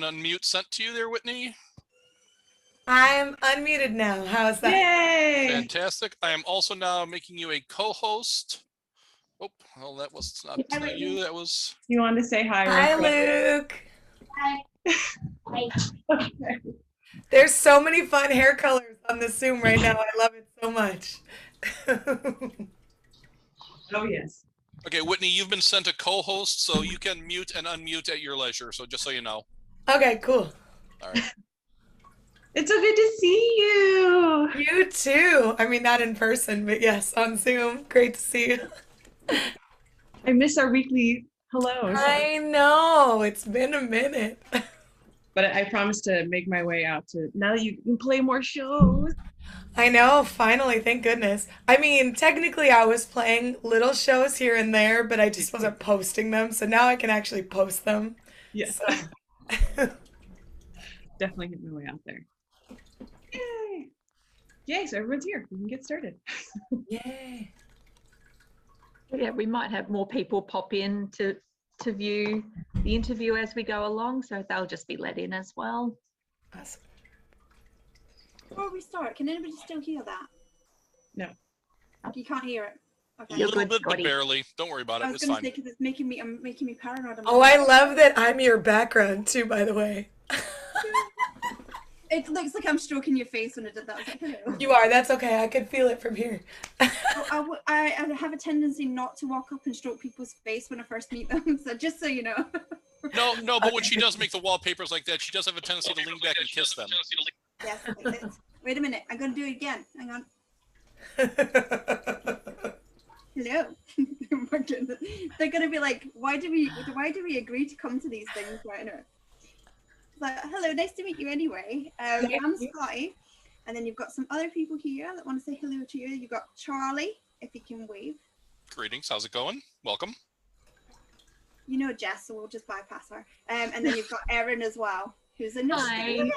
unmute sent to you there, Whitney. I'm unmuted now. How's that? Yay! Fantastic. I am also now making you a co-host. Oh, well, that was not you. That was... You want to say hi? Hi, Luke. Hi. Okay. There's so many fun hair colors on the Zoom right now. I love it so much. Oh, yes. Okay, Whitney, you've been sent a co-host, so you can mute and unmute at your leisure. So just so you know. Okay, cool. All right. It's so good to see you. You too. I mean, not in person, but yes, on Zoom. Great to see you. I miss our weekly hellos. I know. It's been a minute. But I promise to make my way out to, now that you can play more shows. I know, finally, thank goodness. I mean, technically I was playing little shows here and there, but I just wasn't posting them, so now I can actually post them. Yes. So. Definitely get my way out there. Yay! Yay, so everyone's here. We can get started. Yay. Yeah, we might have more people pop in to view the interview as we go along, so they'll just be let in as well. Awesome. Before we start, can anybody still hear that? No. You can't hear it. Okay. A little bit, but barely. Don't worry about it. I was It's going to fine. say because it's making me paranoid. Oh, I love that I'm your background too, by the way. It looks like I'm stroking your face when I did that. I was like, hello. You are. That's okay. I could feel it from here. I have a tendency not to walk up and stroke people's face when I first meet them. So just so you know. No, but when she does make the wallpapers like that, she does have a tendency to lean back and kiss them. Yes. Wait a minute. I'm going to do it again. Hang on. Hello. They're going to be like, why do we agree to come to these things right now? Like, hello, nice to meet you anyway. I'm Scotty. And then you've got some other people here that want to say hello to you. You've got Charlie, if you can wave. Greetings. How's it going? Welcome. You know Jess, so we'll just bypass her. And then you've got Erin as well, who's in Australia.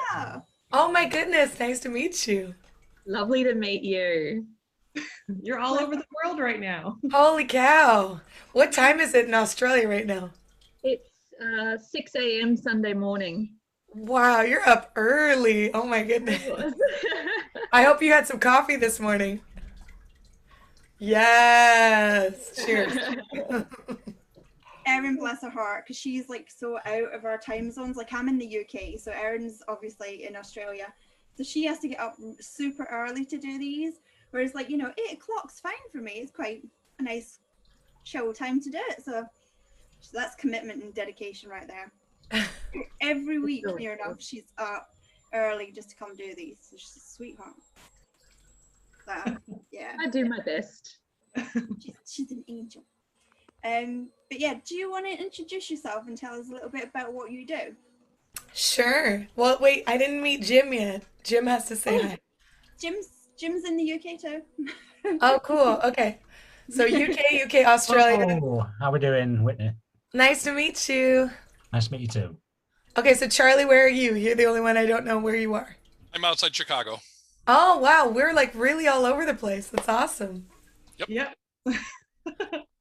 Oh my goodness, nice to meet you. Lovely to meet you. You're all over the world right now. Holy cow. What time is it in Australia right now? It's 6 a.m. Sunday morning. Wow, you're up early. Oh my goodness. I hope you had some coffee this morning. Yes. Cheers. Erin, bless her heart, because she's like so out of our time zones. Like I'm in the UK, so Erin's obviously in Australia. So she has to get up super early to do these. Whereas like, 8 o'clock's fine for me. It's quite a nice chill time to do it. So that's commitment and dedication right there. Every week, near enough, she's up early just to come do these. So she's a sweetheart. So, yeah. I do my best. She's an angel. But yeah, do you want to introduce yourself and tell us a little bit about what you do? Sure. Well, wait, I didn't meet Jim yet. Jim has to say hi. Jim's in the UK too. Oh, cool. Okay. So UK, Australia. Oh, how we doing, Whitney? Nice to meet you. Nice to meet you too. Okay, so Charlie, where are you? You're the only one I don't know where you are. I'm outside Chicago. Oh, wow. We're like really all over the place. That's awesome. Yep.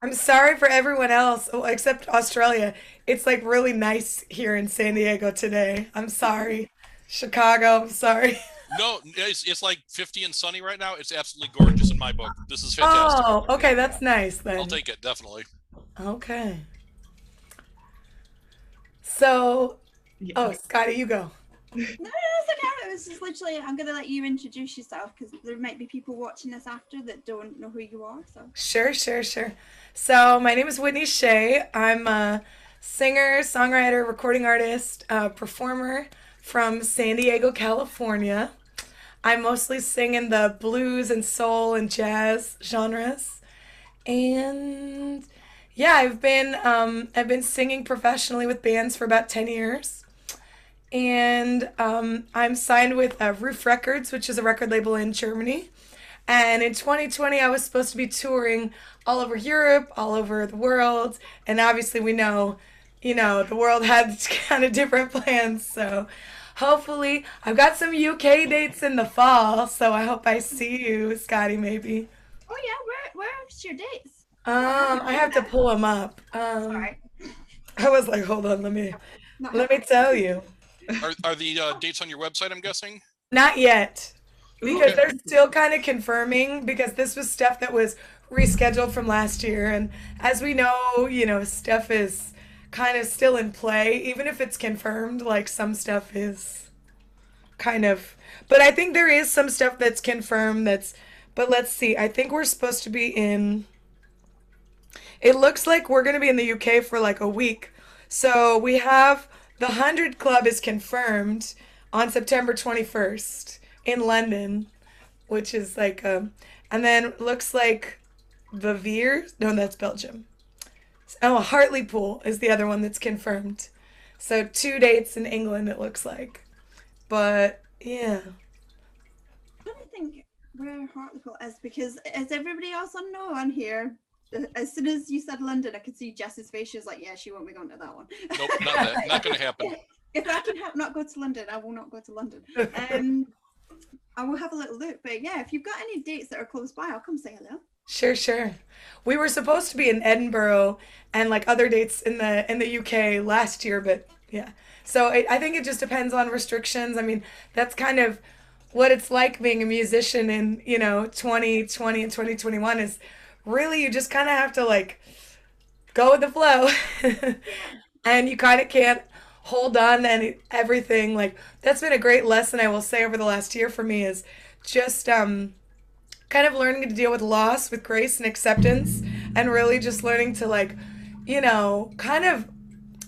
I'm sorry for everyone else, except Australia. It's like really nice here in San Diego today. I'm sorry. Chicago, I'm sorry. No, it's like 50 and sunny right now. It's absolutely gorgeous in my book. This is fantastic. Oh, okay. That's nice then. I'll take it, definitely. Okay. So, oh, Scotty, you go. No, that's okay. It was just literally, I'm going to let you introduce yourself because there might be people watching this after that don't know who you are. So Sure. So my name is Whitney Shay. I'm a singer, songwriter, recording artist, performer from San Diego, California. I mostly sing in the blues and soul and jazz genres. And yeah, I've been singing professionally with bands for about 10 years. And I'm signed with Roof Records, which is a record label in Germany. And in 2020, I was supposed to be touring all over Europe, all over the world. And obviously we know, the world had kind of different plans. So hopefully, I've got some UK dates in the fall. So I hope I see you, Scotty, maybe. oh yeah, where's your dates? I have to pull them up. Sorry. I was like, hold on, let me tell you. Are the dates on your website, I'm guessing? Not yet, because Okay. they're still kind of confirming, because this was stuff that was rescheduled from last year. And as we know, stuff is kind of still in play. Even if it's confirmed, like some stuff is kind of. But I think there is some stuff that's confirmed but let's see. I think we're supposed to be in. It looks like we're going to be in the UK for like a week. So we have the 100 Club is confirmed on September 21st in London, which is like, and then looks like the Veers. No, that's Belgium. Oh, Hartlepool is the other one that's confirmed. So 2 dates in England, it looks like. But yeah. I don't think where Hartlepool is, because as everybody else on know on here, as soon as you said London, I could see Jess's face. She was like, yeah, she won't be going to that one. Nope, not going to happen. If I can help not go to London, I will not go to London. I will have a little look. But yeah, if you've got any dates that are close by, I'll come say hello. Sure. We were supposed to be in Edinburgh and like other dates in the UK last year, but yeah. So I think it just depends on restrictions. I mean, that's kind of what it's like being a musician in 2020 and 2021 is really you just kind of have to like go with the flow, and you kind of can't hold on to everything. Like that's been a great lesson I will say over the last year for me is just kind of learning to deal with loss with grace and acceptance, and really just learning to like, kind of,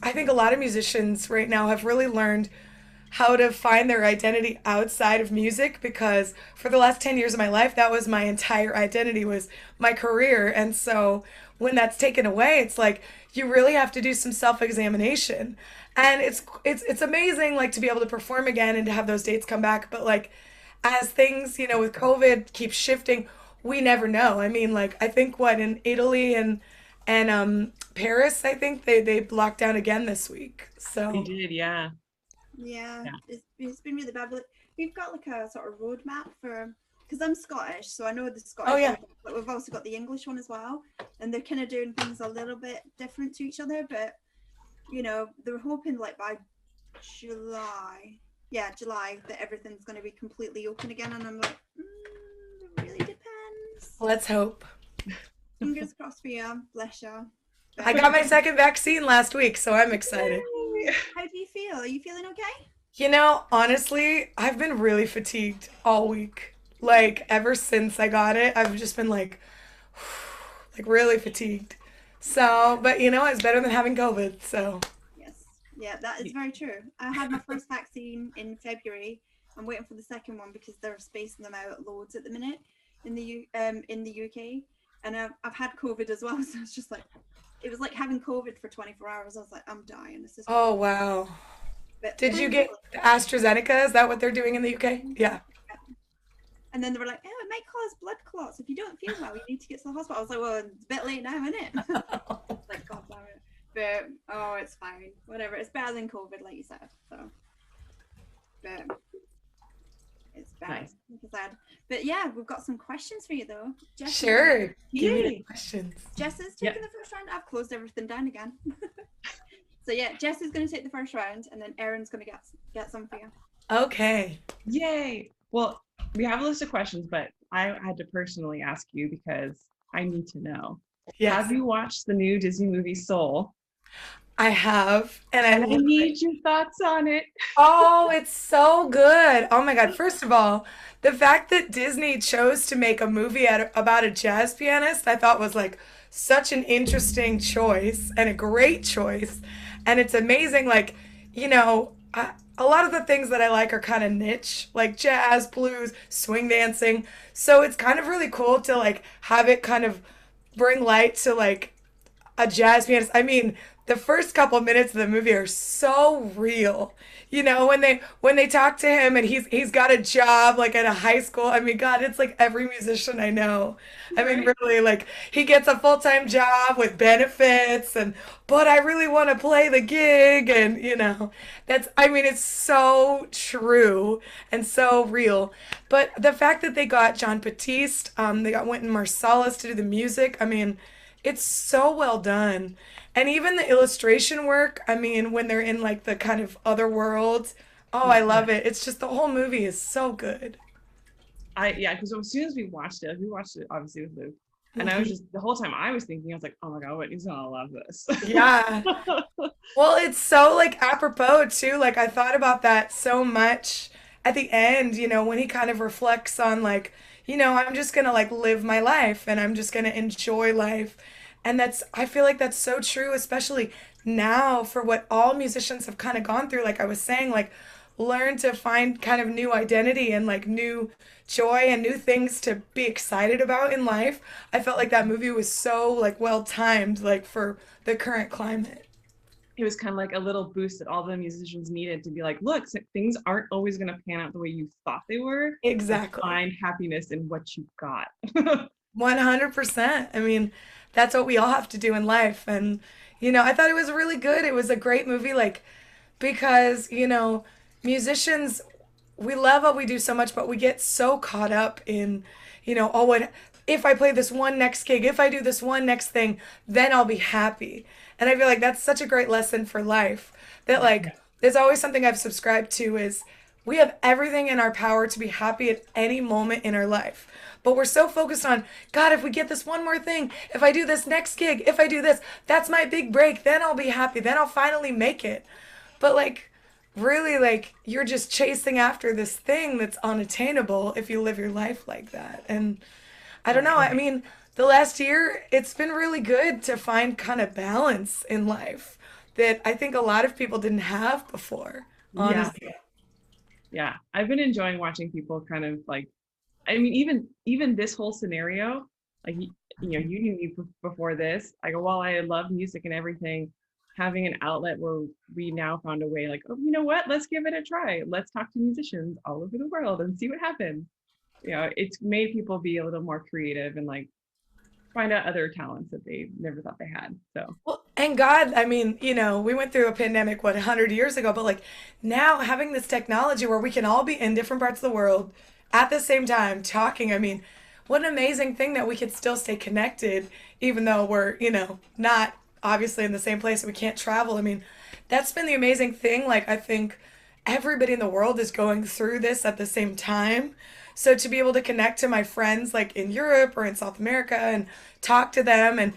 I think a lot of musicians right now have really learned how to find their identity outside of music, because for the last 10 years of my life, that was my entire identity, was my career. And so when that's taken away, it's like you really have to do some self-examination. And it's amazing like to be able to perform again and to have those dates come back, but like as things, with COVID keep shifting, we never know. I mean, like I think in Italy and Paris, I think they locked down again this week. So We did, yeah. Yeah, Yeah. it's been really bad. But we've got like a sort of roadmap for, because I'm Scottish, so I know the Scottish. Oh, yeah. one, but we've also got the English one as well, and they're kind of doing things a little bit different to each other. But they're hoping like by July, that everything's going to be completely open again. And I'm like, it really depends. let's hope. Fingers crossed for you. Bless you. I got my second vaccine last week, so I'm excited. How do you feel? Are you feeling okay? Honestly, I've been really fatigued all week. Like ever since I got it, I've just been like really fatigued. So, but it's better than having COVID. So, Yes. Yeah, that is very true. I had my first vaccine in February. I'm waiting for the second one because they're spacing them out loads at the minute in the UK. And I've had COVID as well, so it's just like it was like having COVID for 24 hours. I was like, I'm dying. This is oh wow. But Did you get AstraZeneca? Is that what they're doing in the UK? Yeah. And then they were like, oh, it might cause blood clots. If you don't feel well, you need to get to the hospital. I was like, well, it's a bit late now, isn't it? Like, God damn it. But, it's fine. Whatever. It's better than COVID, like you said. So, but it's bad. Nice. Like I said. But yeah, we've got some questions for you, though. Jess, Sure. Give me the Yay. questions. Jess is taking the first round. I've closed everything down again. So yeah, Jess is going to take the first round, and then Erin's going to get some for you. Okay. Yay. Well, we have a list of questions, but I had to personally ask you because I need to know. Yes, Have you watched the new Disney movie Soul? I have, and I And I love it. need your thoughts on it. Oh, it's so good. Oh my God. First of all, the fact that Disney chose to make a movie about a jazz pianist, I thought was like such an interesting choice and a great choice. And it's amazing, like, a lot of the things that I like are kind of niche, like jazz, blues, swing dancing. So it's kind of really cool to like have it kind of bring light to like a jazz pianist. I mean, the first couple of minutes of the movie are so real. When they talk to him and he's got a job like at a high school. I mean, God, it's like every musician I know. I mean, Right. really, like he gets a full-time job with benefits but I really want to play the gig, and it's so true and so real. But the fact that they got John Batiste, they got Wynton Marsalis to do the music. I mean, it's so well done. And even the illustration work, I mean, when they're in like the kind of other world, Oh, I love it. It's just the whole movie is so good. Yeah, because as soon as we watched it obviously with Luke, and I was just the whole time I was thinking, I was like, oh my god, Whitney's gonna love this. Yeah. Well, it's so like apropos too. Like I thought about that so much at the end, when he kind of reflects on like, I'm just gonna like live my life and I'm just gonna enjoy life. And I feel like that's so true, especially now for what all musicians have kind of gone through. Like I was saying, like learn to find kind of new identity and like new joy and new things to be excited about in life. I felt like that movie was so like well timed, like for the current climate. It was kind of like a little boost that all the musicians needed to be like, look, things aren't always going to pan out the way you thought they were. Exactly. Find happiness in what you got. 100%. I mean, that's what we all have to do in life. And, I thought it was really good. It was a great movie, like, because, musicians, we love what we do so much, but we get so caught up in, oh, what if I play this one next gig, if I do this one next thing, then I'll be happy. And I feel like that's such a great lesson for life that, like, there's always something I've subscribed to is we have everything in our power to be happy at any moment in our life. But we're so focused on, God, if we get this one more thing, if I do this next gig, if I do this, that's my big break, then I'll be happy, then I'll finally make it. But like, really, like, you're just chasing after this thing that's unattainable if you live your life like that. And I don't know, I mean, the last year, it's been really good to find kind of balance in life that I think a lot of people didn't have before, honestly. Yeah. I've been enjoying watching people kind of like, I mean, even this whole scenario, like, you knew me before this. I go, while I love music and everything, having an outlet where we now found a way like, oh, you know what? Let's give it a try. Let's talk to musicians all over the world and see what happens. It's made people be a little more creative and like find out other talents that they never thought they had. So, Well, and God, I mean, we went through a pandemic, 100 years ago, but like now having this technology where we can all be in different parts of the world at the same time talking, I mean, what an amazing thing that we could still stay connected, even though we're, not obviously in the same place and we can't travel. I mean, that's been the amazing thing. Like, I think everybody in the world is going through this at the same time. So to be able to connect to my friends like in Europe or in South America and talk to them and,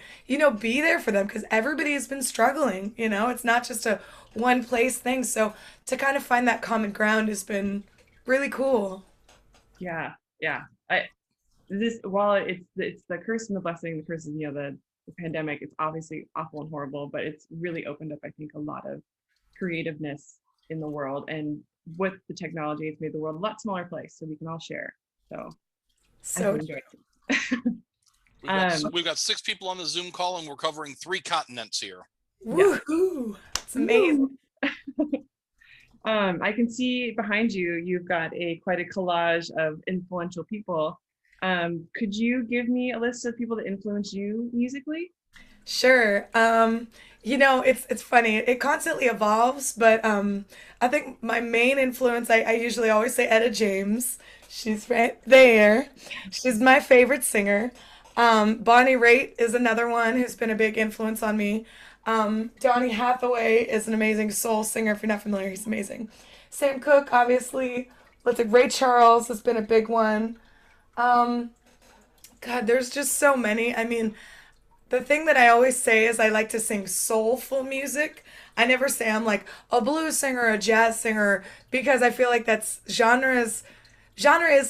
be there for them because everybody has been struggling, it's not just a one place thing. So to kind of find that common ground has been really cool. yeah. While it's the curse and the blessing, the curse is, the pandemic, it's obviously awful and horrible, but it's really opened up, I think, a lot of creativeness in the world. And with the technology, it's made the world a lot smaller place so we can all share. So So I've enjoyed it. We've got 6 people on the Zoom call and we're covering 3 continents here. woohoo! It's amazing. I can see behind you, you've got quite a collage of influential people. Could you give me a list of people that influence you musically? Sure. It's funny. It constantly evolves, but I think my main influence, I usually always say Etta James. She's right there. She's my favorite singer. Bonnie Raitt is another one who's been a big influence on me. Donny Hathaway is an amazing soul singer. If you're not familiar, he's amazing. Sam Cooke, obviously. Let's say Ray Charles has been a big one. God, there's just so many. I mean, the thing that I always say is I like to sing soulful music. I never say I'm like a blues singer or a jazz singer because I feel like that's genre is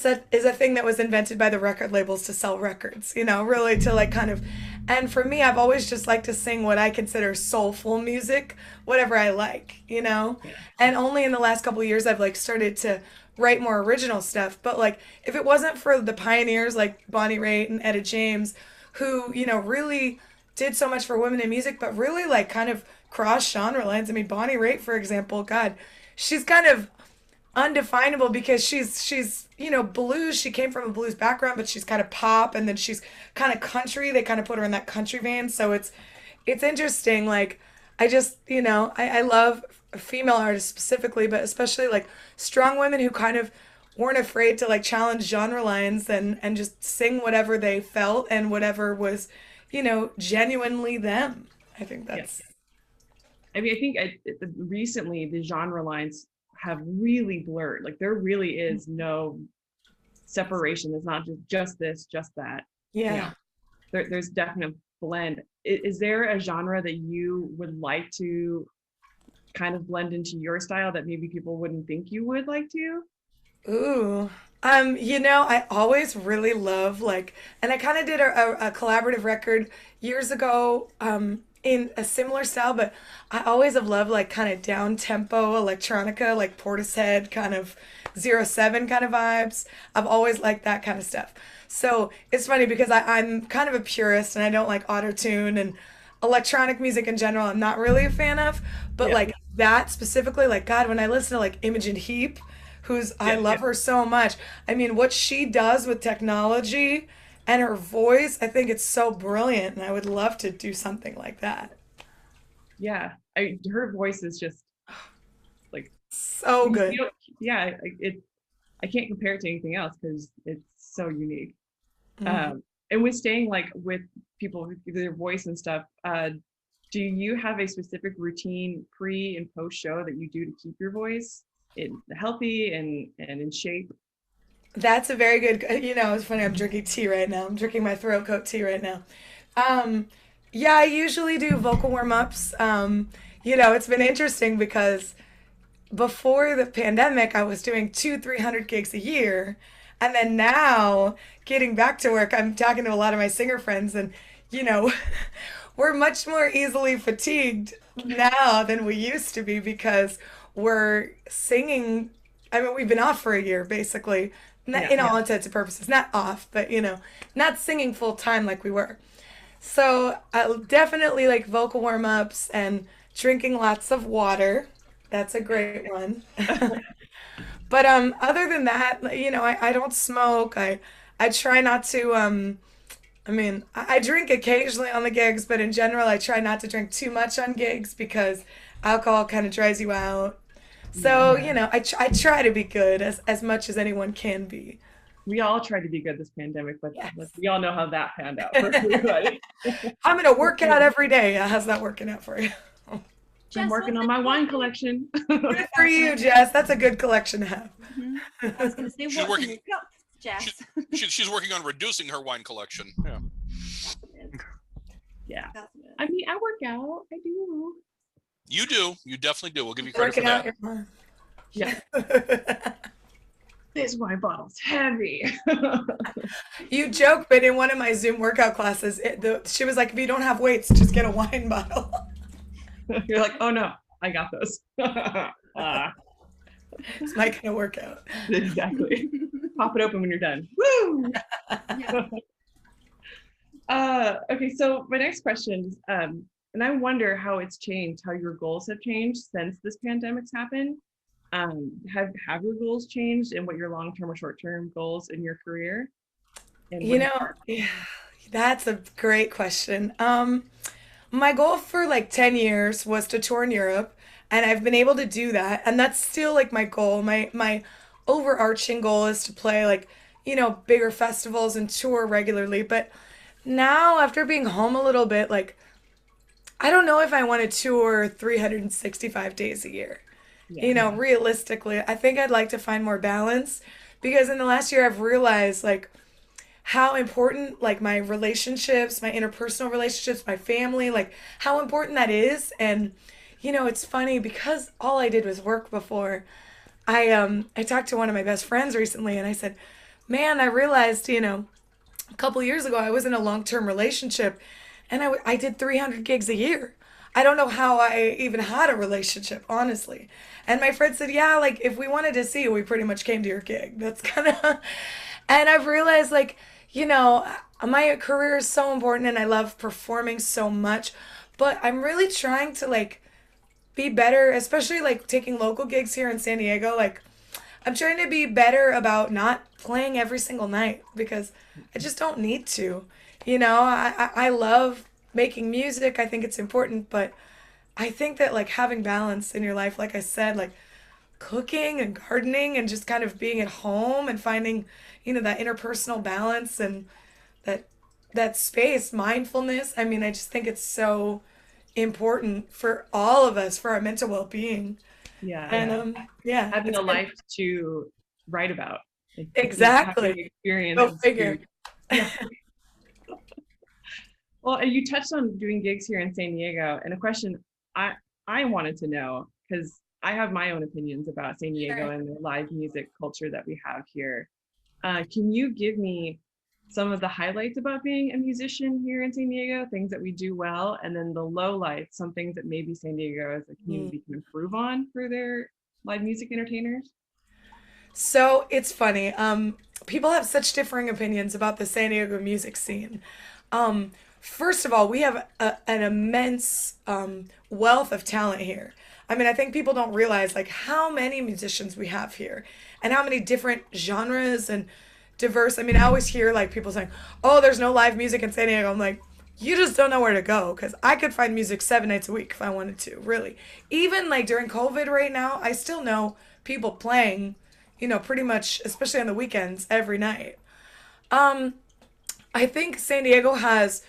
a thing that was invented by the record labels to sell records, really to like kind of, and for me, I've always just liked to sing what I consider soulful music, whatever I like, and only in the last couple of years I've like started to write more original stuff. But like if it wasn't for the pioneers like Bonnie Raitt and Etta James, who, really did so much for women in music, but really like kind of cross genre lines. I mean, Bonnie Raitt, for example, God, she's kind of undefinable because she's blues. She came from a blues background, but she's kind of pop, and then she's kind of country. They kind of put her in that country vein. So it's interesting. Like I just I love female artists specifically, but especially like strong women who kind of weren't afraid to like challenge genre lines and just sing whatever they felt and whatever was genuinely them. I think that's I mean, I think recently the genre lines have really blurred. Like there really is no separation. It's not just this, just that. You Yeah. know, there's definite blend. Is there a genre that you would like to kind of blend into your style that maybe people wouldn't think you would like to? Ooh. I always really love like, and I kind of did a collaborative record years ago, in a similar style, but I always have loved like kind of down tempo electronica, like Portishead kind of 07 kind of vibes. I've always liked that kind of stuff. So it's funny because I'm kind of a purist and I don't like auto tune and electronic music in general. I'm not really a fan of, but Yeah. like that specifically, like God, when I listen to like Imogen Heap, I Yeah, love her so much. I mean, what she does with technology and her voice, I think it's so brilliant, and I would love to do something like that. yeah. Her voice is just like So you good. know, yeah. I can't compare it to anything else because it's so unique. Mhm. And with staying like with people with their voice and stuff, do you have a specific routine pre and post show that you do to keep your voice healthy and in shape? That's a very good. It's funny. I'm drinking tea right now. I'm drinking my throat coat tea right now. Um, yeah, I usually do vocal warm ups. It's been interesting because before the pandemic, I was doing 300 gigs a year. And then now, getting back to work, I'm talking to a lot of my singer friends, and, you know, we're much more easily fatigued now than we used to be because we're singing. I mean, we've been off for a year, basically, Yeah. in all intents and purposes. Not off, but, not singing full time like we were. So I definitely like vocal warm ups and drinking lots of water. That's a great one. But other than that, I don't smoke. I try not to. I mean, I drink occasionally on the gigs, but in general, I try not to drink too much on gigs because alcohol kind of dries you out. Yeah. So I try to be good as much as anyone can be. We all tried to be good this pandemic, but Yes. we all know how that panned out for everybody. I'm gonna work out every day. How's that working out for you? I'm Jess, working what's on it my wine called? collection. Good for you, Jess. That's a good collection to have. I was going to say, She's what's working- in your cup, Jess? She's working on reducing her wine collection. Yeah. Yeah. That's good. I mean, I work out. I do. You do. You definitely do. We'll give you credit for Working out that. your mind. Yeah. This wine bottle's heavy. You joke, but in one of my Zoom workout classes, she was like, "If you don't have weights, just get a wine bottle." You're like, oh no, I got those. It's my kind of workout. Exactly. Pop it open when you're done. Woo! Yeah. Okay, so my next question is, and I wonder how it's changed, how your goals have changed since this pandemic's happened. Have your goals changed, and what your long-term or short-term goals in your career? And Yeah, that's a great question. My goal for like 10 years was to tour in Europe, and I've been able to do that, and that's still like my goal. My overarching goal is to play like, bigger festivals and tour regularly, but now after being home a little bit, like I don't know if I want to tour 365 days a year. yeah, Realistically, I think I'd like to find more balance because in the last year I've realized like how important like my relationships, my interpersonal relationships, my family, like how important that is. And it's funny because all I did was work before. I talked to one of my best friends recently and I said, "Man, I realized, a couple years ago I was in a long-term relationship and I did 300 gigs a year. I don't know how I even had a relationship, honestly." And my friend said, "Yeah, like if we wanted to see you, we pretty much came to your gig." That's kind of, and I've realized like, my career is so important and I love performing so much, but I'm really trying to like be better, especially like taking local gigs here in San Diego. Like I'm trying to be better about not playing every single night because I just don't need to. I love making music. I think it's important, but I think that like having balance in your life, like I said, like cooking and gardening and just kind of being at home and finding, that interpersonal balance and that that space, mindfulness. I mean, I just think it's so important for all of us for our mental well-being. Yeah. And yeah, Having it's a been- life to write about. Like, Exactly. having experience. Go figure. Yeah. Well, and you touched on doing gigs here in San Diego, and a question I wanted to know, because I have my own opinions about San Diego Sure. and the live music culture that we have here. Can you give me some of the highlights about being a musician here in San Diego, things that we do well, and then the lowlights, some things that maybe San Diego as a community can improve on for their live music entertainers? So it's funny. People have such differing opinions about the San Diego music scene. First of all, we have an immense wealth of talent here. I mean, I think people don't realize like how many musicians we have here and how many different genres and diverse. I mean, I always hear like people saying, "Oh, there's no live music in San Diego." I'm like, you just don't know where to go because I could find music 7 nights a week if I wanted to, really. Even like during COVID right now, I still know people playing, pretty much, especially on the weekends, every night. I think San Diego has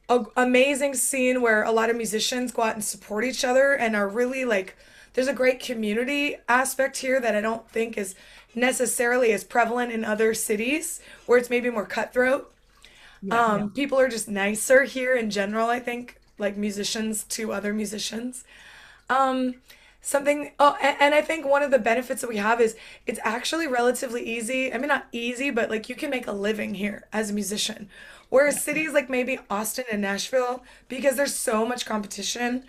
an amazing scene where a lot of musicians go out and support each other and are really like, there's a great community aspect here that I don't think is necessarily as prevalent in other cities where it's maybe more cutthroat. People are just nicer here in general, I think, like musicians to other musicians. And I think one of the benefits that we have is it's actually relatively easy. I mean, not easy, but like you can make a living here as a musician. Whereas cities like maybe Austin and Nashville, because there's so much competition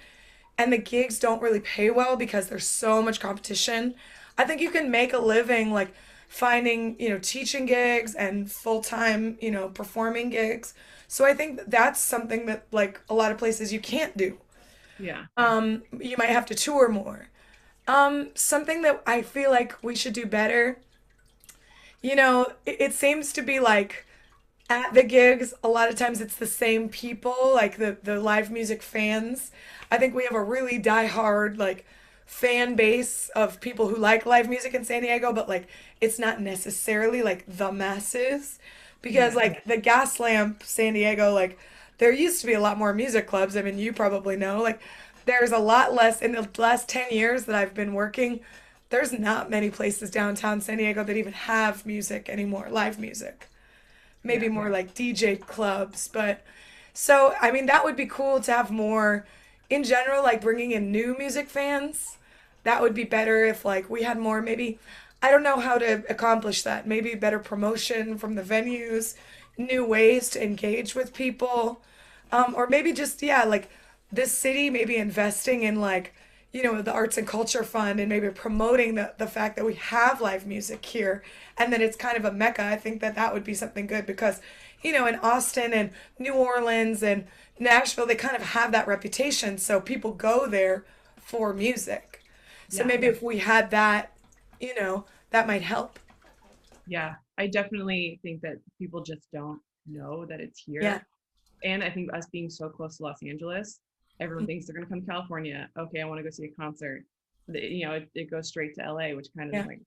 and the gigs don't really pay well because there's so much competition, I think you can make a living like finding, teaching gigs and full-time, performing gigs. So I think that's something that like a lot of places you can't do. Yeah. You might have to tour more. Something that I feel like we should do better, it seems to be like at the gigs, a lot of times it's the same people, like the live music fans. I think we have a really diehard like fan base of people who like live music in San Diego, but like it's not necessarily like the masses because like the Gas Lamp San Diego, like there used to be a lot more music clubs. I mean, you probably know, like there's a lot less in the last 10 years that I've been working. There's not many places downtown San Diego that even have music anymore, live music. Maybe more like DJ clubs, but so I mean that would be cool to have more in general, like bringing in new music fans. That would be better if like we had more, maybe I don't know how to accomplish that. Maybe better promotion from the venues, new ways to engage with people. Or maybe just like this city maybe investing in like the arts and culture fund and maybe promoting the fact that we have live music here and that it's kind of a mecca. I think that would be something good because in Austin and New Orleans and Nashville they kind of have that reputation, so people go there for music. So maybe if we had that, that might help. Yeah, I definitely think that people just don't know that it's here. Yeah. And I think us being so close to Los Angeles, everyone thinks they're going to come to California. Okay, I want to go see a concert. It goes straight to LA, which kind of like,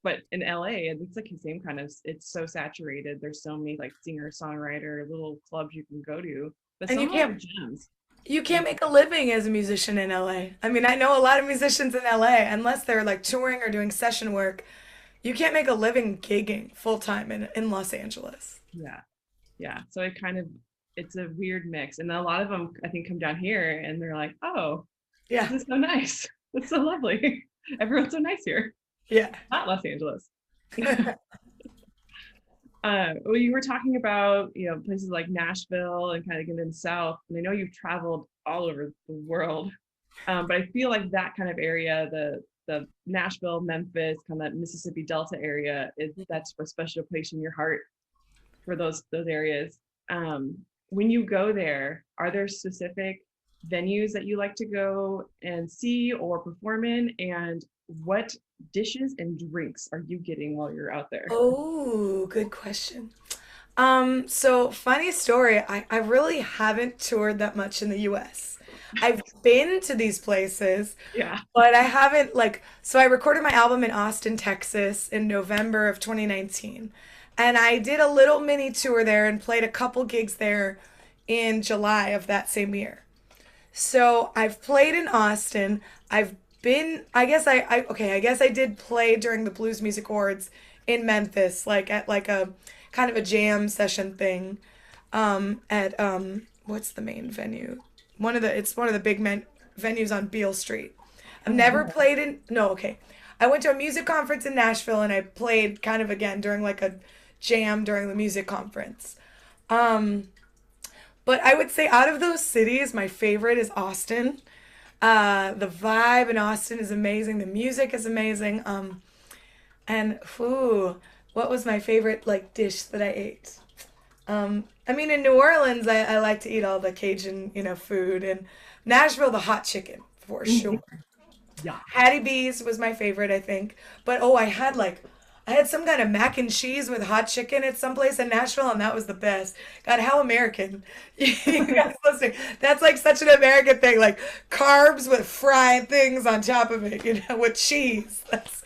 but in LA, it's like the same kind of, it's so saturated. There's so many like singer, songwriter, little clubs you can go to, but And some you of them can't- are gems. You can't make a living as a musician in LA. I mean, I know a lot of musicians in LA, unless they're like touring or doing session work, you can't make a living gigging full time in Los Angeles. Yeah. So it's a weird mix. And a lot of them, I think, come down here and they're like, oh, Yeah. this is so nice. It's so lovely. Everyone's so nice here. Yeah. Not Los Angeles. Well, you were talking about, places like Nashville and kind of getting in the South. And I know you've traveled all over the world. But I feel like that kind of area, the Nashville, Memphis, kind of Mississippi Delta area, that's a special place in your heart for those areas. When you go there, are there specific venues that you like to go and see or perform in? And what dishes and drinks are you getting while you're out there? Oh, good question. So funny story, I really haven't toured that much in the US. I've been to these places, Yeah. but I haven't so I recorded my album in Austin, Texas in November of 2019. And I did a little mini tour there and played a couple gigs there in July of that same year. So I've played in Austin. I've been, I guess I guess I did play during the Blues Music Awards in Memphis, like at like a kind of a jam session thing. At what's the main venue? It's one of the big venues on Beale Street. I've never played in, no, okay. I went to a music conference in Nashville and I played kind of again during like a jam during the music conference. But I would say out of those cities, my favorite is Austin. The vibe in Austin is amazing. The music is amazing. And ooh, what was my favorite like dish that I ate? I mean, in New Orleans, I like to eat all the Cajun, food, and Nashville, the hot chicken for sure. Yeah. Hattie B's was my favorite, I think. But oh, I had some kind of mac and cheese with hot chicken at some place in Nashville, and that was the best. God, how American. You guys listening? That's like such an American thing, like carbs with fried things on top of it, with cheese. That's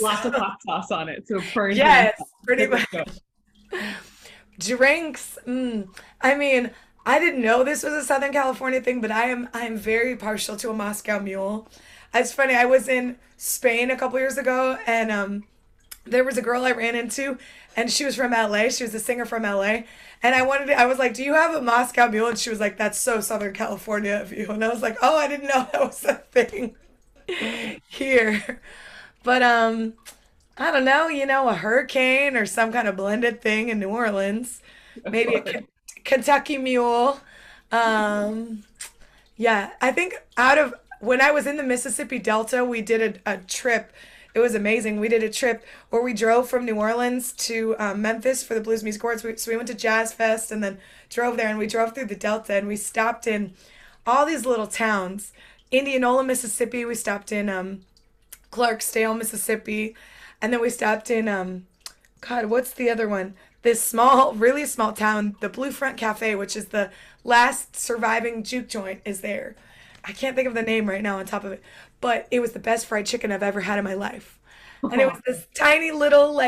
Lots of hot sauce on it. So burn. yes, pretty much. Drinks. I mean, I didn't know this was a Southern California thing, but I'm very partial to a Moscow Mule. It's funny. I was in Spain a couple years ago, and there was a girl I ran into, and she was from LA. She was a singer from LA, and I was like, "Do you have a Moscow Mule?" And she was like, "That's so Southern California of you." And I was like, "Oh, I didn't know that was a thing here." But I don't know, a hurricane or some kind of blended thing in New Orleans, maybe a Kentucky Mule. Yeah, I think when I was in the Mississippi Delta, we did a trip. It was amazing. We did a trip where we drove from New Orleans to Memphis for the Blues Music Awards. So we went to Jazz Fest and then drove there, and we drove through the Delta, and we stopped in all these little towns. Indianola, Mississippi. We stopped in Clarksdale, Mississippi. And then we stopped in, God, what's the other one? This really small town, the Blue Front Cafe, which is the last surviving juke joint, is there. I can't think of the name right now on top of it, but it was the best fried chicken I've ever had in my life. And it was this tiny little,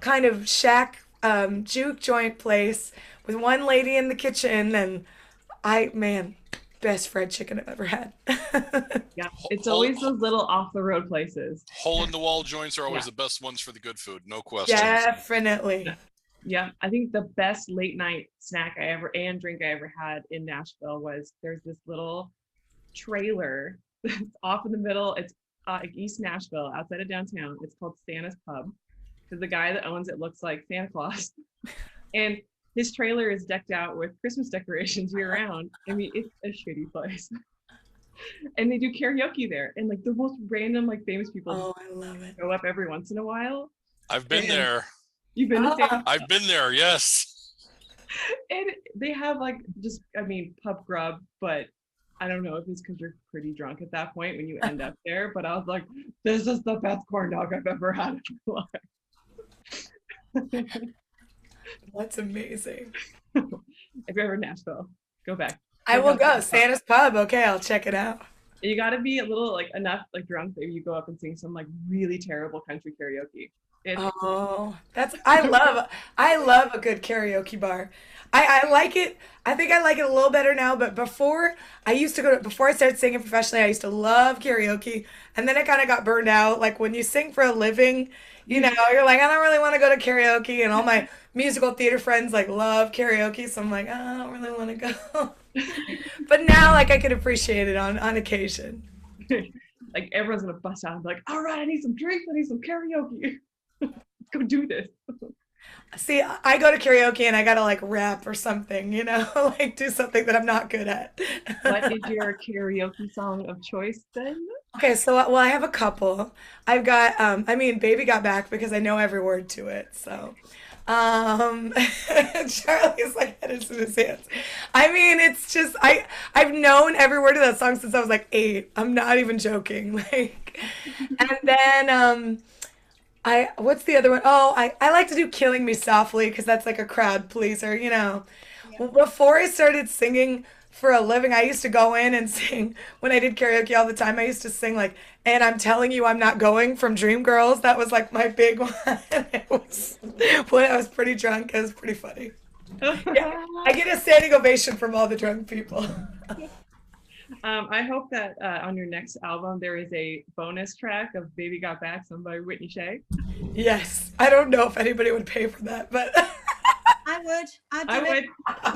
kind of shack juke joint place with one lady in the kitchen, and best fried chicken I've ever had. Yeah, it's always those little off the road places. Hole in the wall joints are always the best ones for the good food, no question. Definitely. Yeah, I think the best late night snack and drink I ever had in Nashville was there's this little trailer that's off in the middle. It's East Nashville, outside of downtown. It's called Santa's Pub because the guy that owns it looks like Santa Claus, and his trailer is decked out with Christmas decorations year round. I mean, it's a shitty place. And they do karaoke there, and like the most random, famous people. Oh, I love it. Show up every once in a while. I've been there. You've been to Santa? I've been there, yes. And they have pub grub, but I don't know if it's because you're pretty drunk at that point when you end up there. But I was like, this is the best corn dog I've ever had in my life. That's amazing. If you're ever in Nashville, go back. I will go. Santa's Pub. Okay, I'll check it out. You got to be a little enough drunk that you go up and sing some really terrible country karaoke. I love a good karaoke bar. I like it. I think I like it a little better now, but before I started singing professionally, I used to love karaoke, and then I kind of got burned out. Like when you sing for a living, you're like, I don't really want to go to karaoke, and all my musical theater friends love karaoke, so I'm like, I don't really want to go. But now I could appreciate it on occasion. Everyone's gonna bust out and be like, all right, I need some drinks, I need some karaoke. Go do this. See, I go to karaoke and I gotta rap or something, do something that I'm not good at. What is your karaoke song of choice then? Okay, so I have a couple. I've got Baby Got Back because I know every word to it. So Charlie's head in his hands. I mean, it's just I've known every word of that song since I was 8. I'm not even joking. And then what's the other one? Oh, I like to do Killing Me Softly because that's a crowd pleaser, Yeah. Well, before I started singing for a living, I used to go in and sing when I did karaoke all the time. I used to sing "And I'm Telling You I'm Not Going" from Dreamgirls. That was my big one. It was when I was pretty drunk. It was pretty funny. Yeah, I get a standing ovation from all the drunk people. I hope that on your next album there is a bonus track of "Baby Got Back," sung by Whitney Shay. Yes. I don't know if anybody would pay for that, but I would. I'd do I it. would.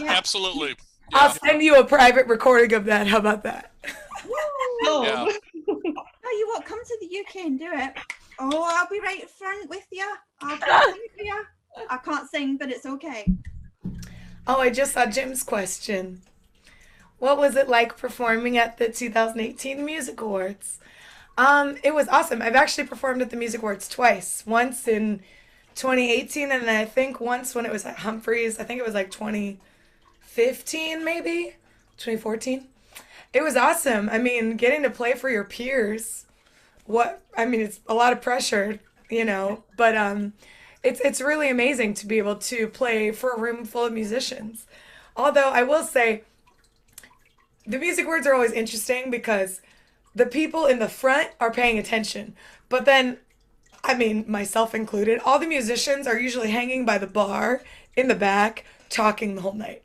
Yeah. Absolutely. I'll Yeah. send you a private recording of that. How about that? Woo! Oh, Yeah. Oh, you what? Come to the UK and do it. Oh, I'll be right in front with you. I'll be right with you. I can't sing, but it's okay. Oh, I just saw Jim's question. What was it like performing at the 2018 Music Awards? It was awesome. I've actually performed at the Music Awards twice. Once in 2018, and then I think once when it was at Humphreys. I think it was like 2015, maybe 2014. It was awesome. I mean, getting to play for your peers. It's a lot of pressure, but it's really amazing to be able to play for a room full of musicians. Although I will say, the music awards are always interesting because the people in the front are paying attention. But then, myself included, all the musicians are usually hanging by the bar in the back talking the whole night.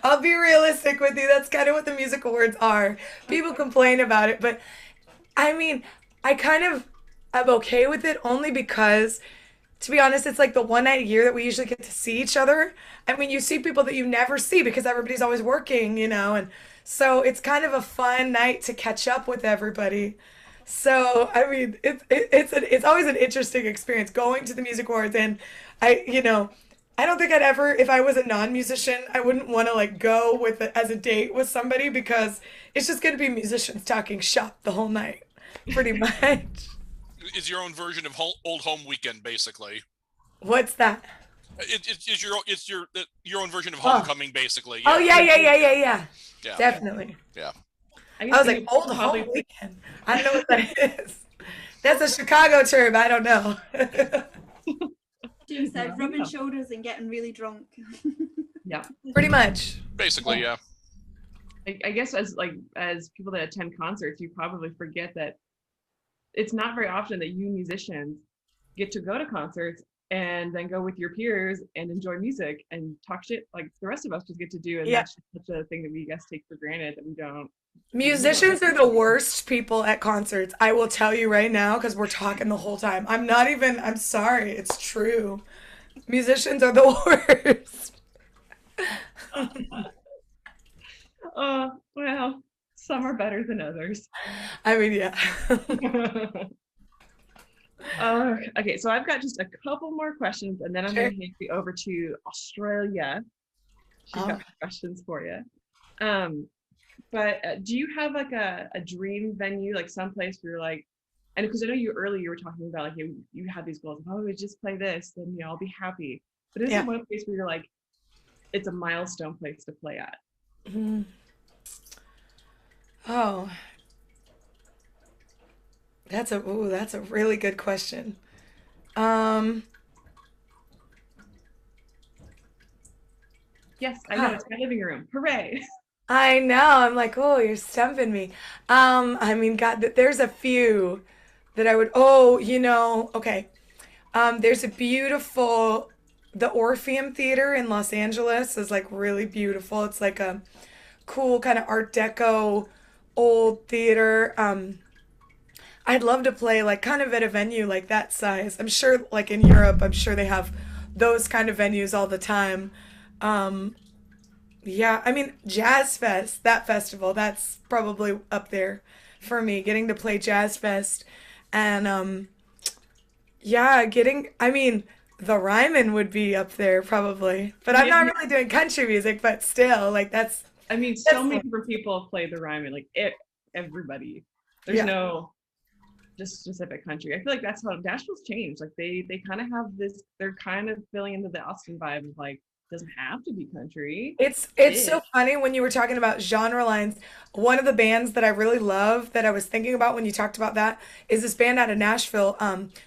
I'll be realistic with you. That's kind of what the music awards are. People complain about it, but I kind of am okay with it only because, to be honest, it's like the one night a year that we usually get to see each other. You see people that you never see because everybody's always working, and so it's kind of a fun night to catch up with everybody. So, it's always an interesting experience going to the music awards, and I don't think I'd ever, if I was a non-musician, I wouldn't want to like go with it as a date with somebody because it's just going to be musicians talking shop the whole night, pretty much. Is your own version of old home weekend, basically. What's that? It's your own version of homecoming, basically. Oh, Yeah. yeah. Yeah. Definitely. Yeah. I was like, old home weekend. I don't know what that is. That's a Chicago term. I don't know. Jim said, Yeah. rubbing shoulders and getting really drunk. Yeah. Pretty much. Basically, yeah. I guess as people that attend concerts, you probably forget that it's not very often that you musicians get to go to concerts and then go with your peers and enjoy music and talk shit like the rest of us just get to do. And Yeah. that's just such a thing that we guys take for granted that we don't. Musicians are the worst people at concerts. I will tell you right now because we're talking the whole time. I'm sorry. It's true. Musicians are the worst. Well, some are better than others. Yeah. Okay, so I've got just a couple more questions and then I'm going to hand you over to Australia. She's got questions for you. But do you have like a dream venue, like someplace where you're like, and because I know you earlier you were talking about like you had these goals of, oh, we just play this, then I'll be happy. But is there one place where you're like, it's a milestone place to play at? Mm-hmm. Oh, that's a really good question. Yes, I know, it's my living room. Hooray. I know. I'm like, oh, you're stumping me. God, there's a few that I would. Oh, okay. There's a beautiful, the Orpheum Theater in Los Angeles is like really beautiful. It's like a cool kind of Art Deco old theater. I'd love to play like kind of at a venue like that size. I'm sure like in Europe, I'm sure they have those kind of venues all the time. Yeah, Jazz Fest, that festival, that's probably up there for me, getting to play Jazz Fest. And yeah, the Ryman would be up there probably. But I'm not really doing country music, but still, like that's so many different people play the Ryman, like everybody. There's no just specific country. I feel like that's how Nashville's changed. Like they kind of have this, they're kind of filling into the Austin vibe of like, doesn't have to be country. It's so funny when you were talking about genre lines. One of the bands that I really love that I was thinking about when you talked about that is this band out of Nashville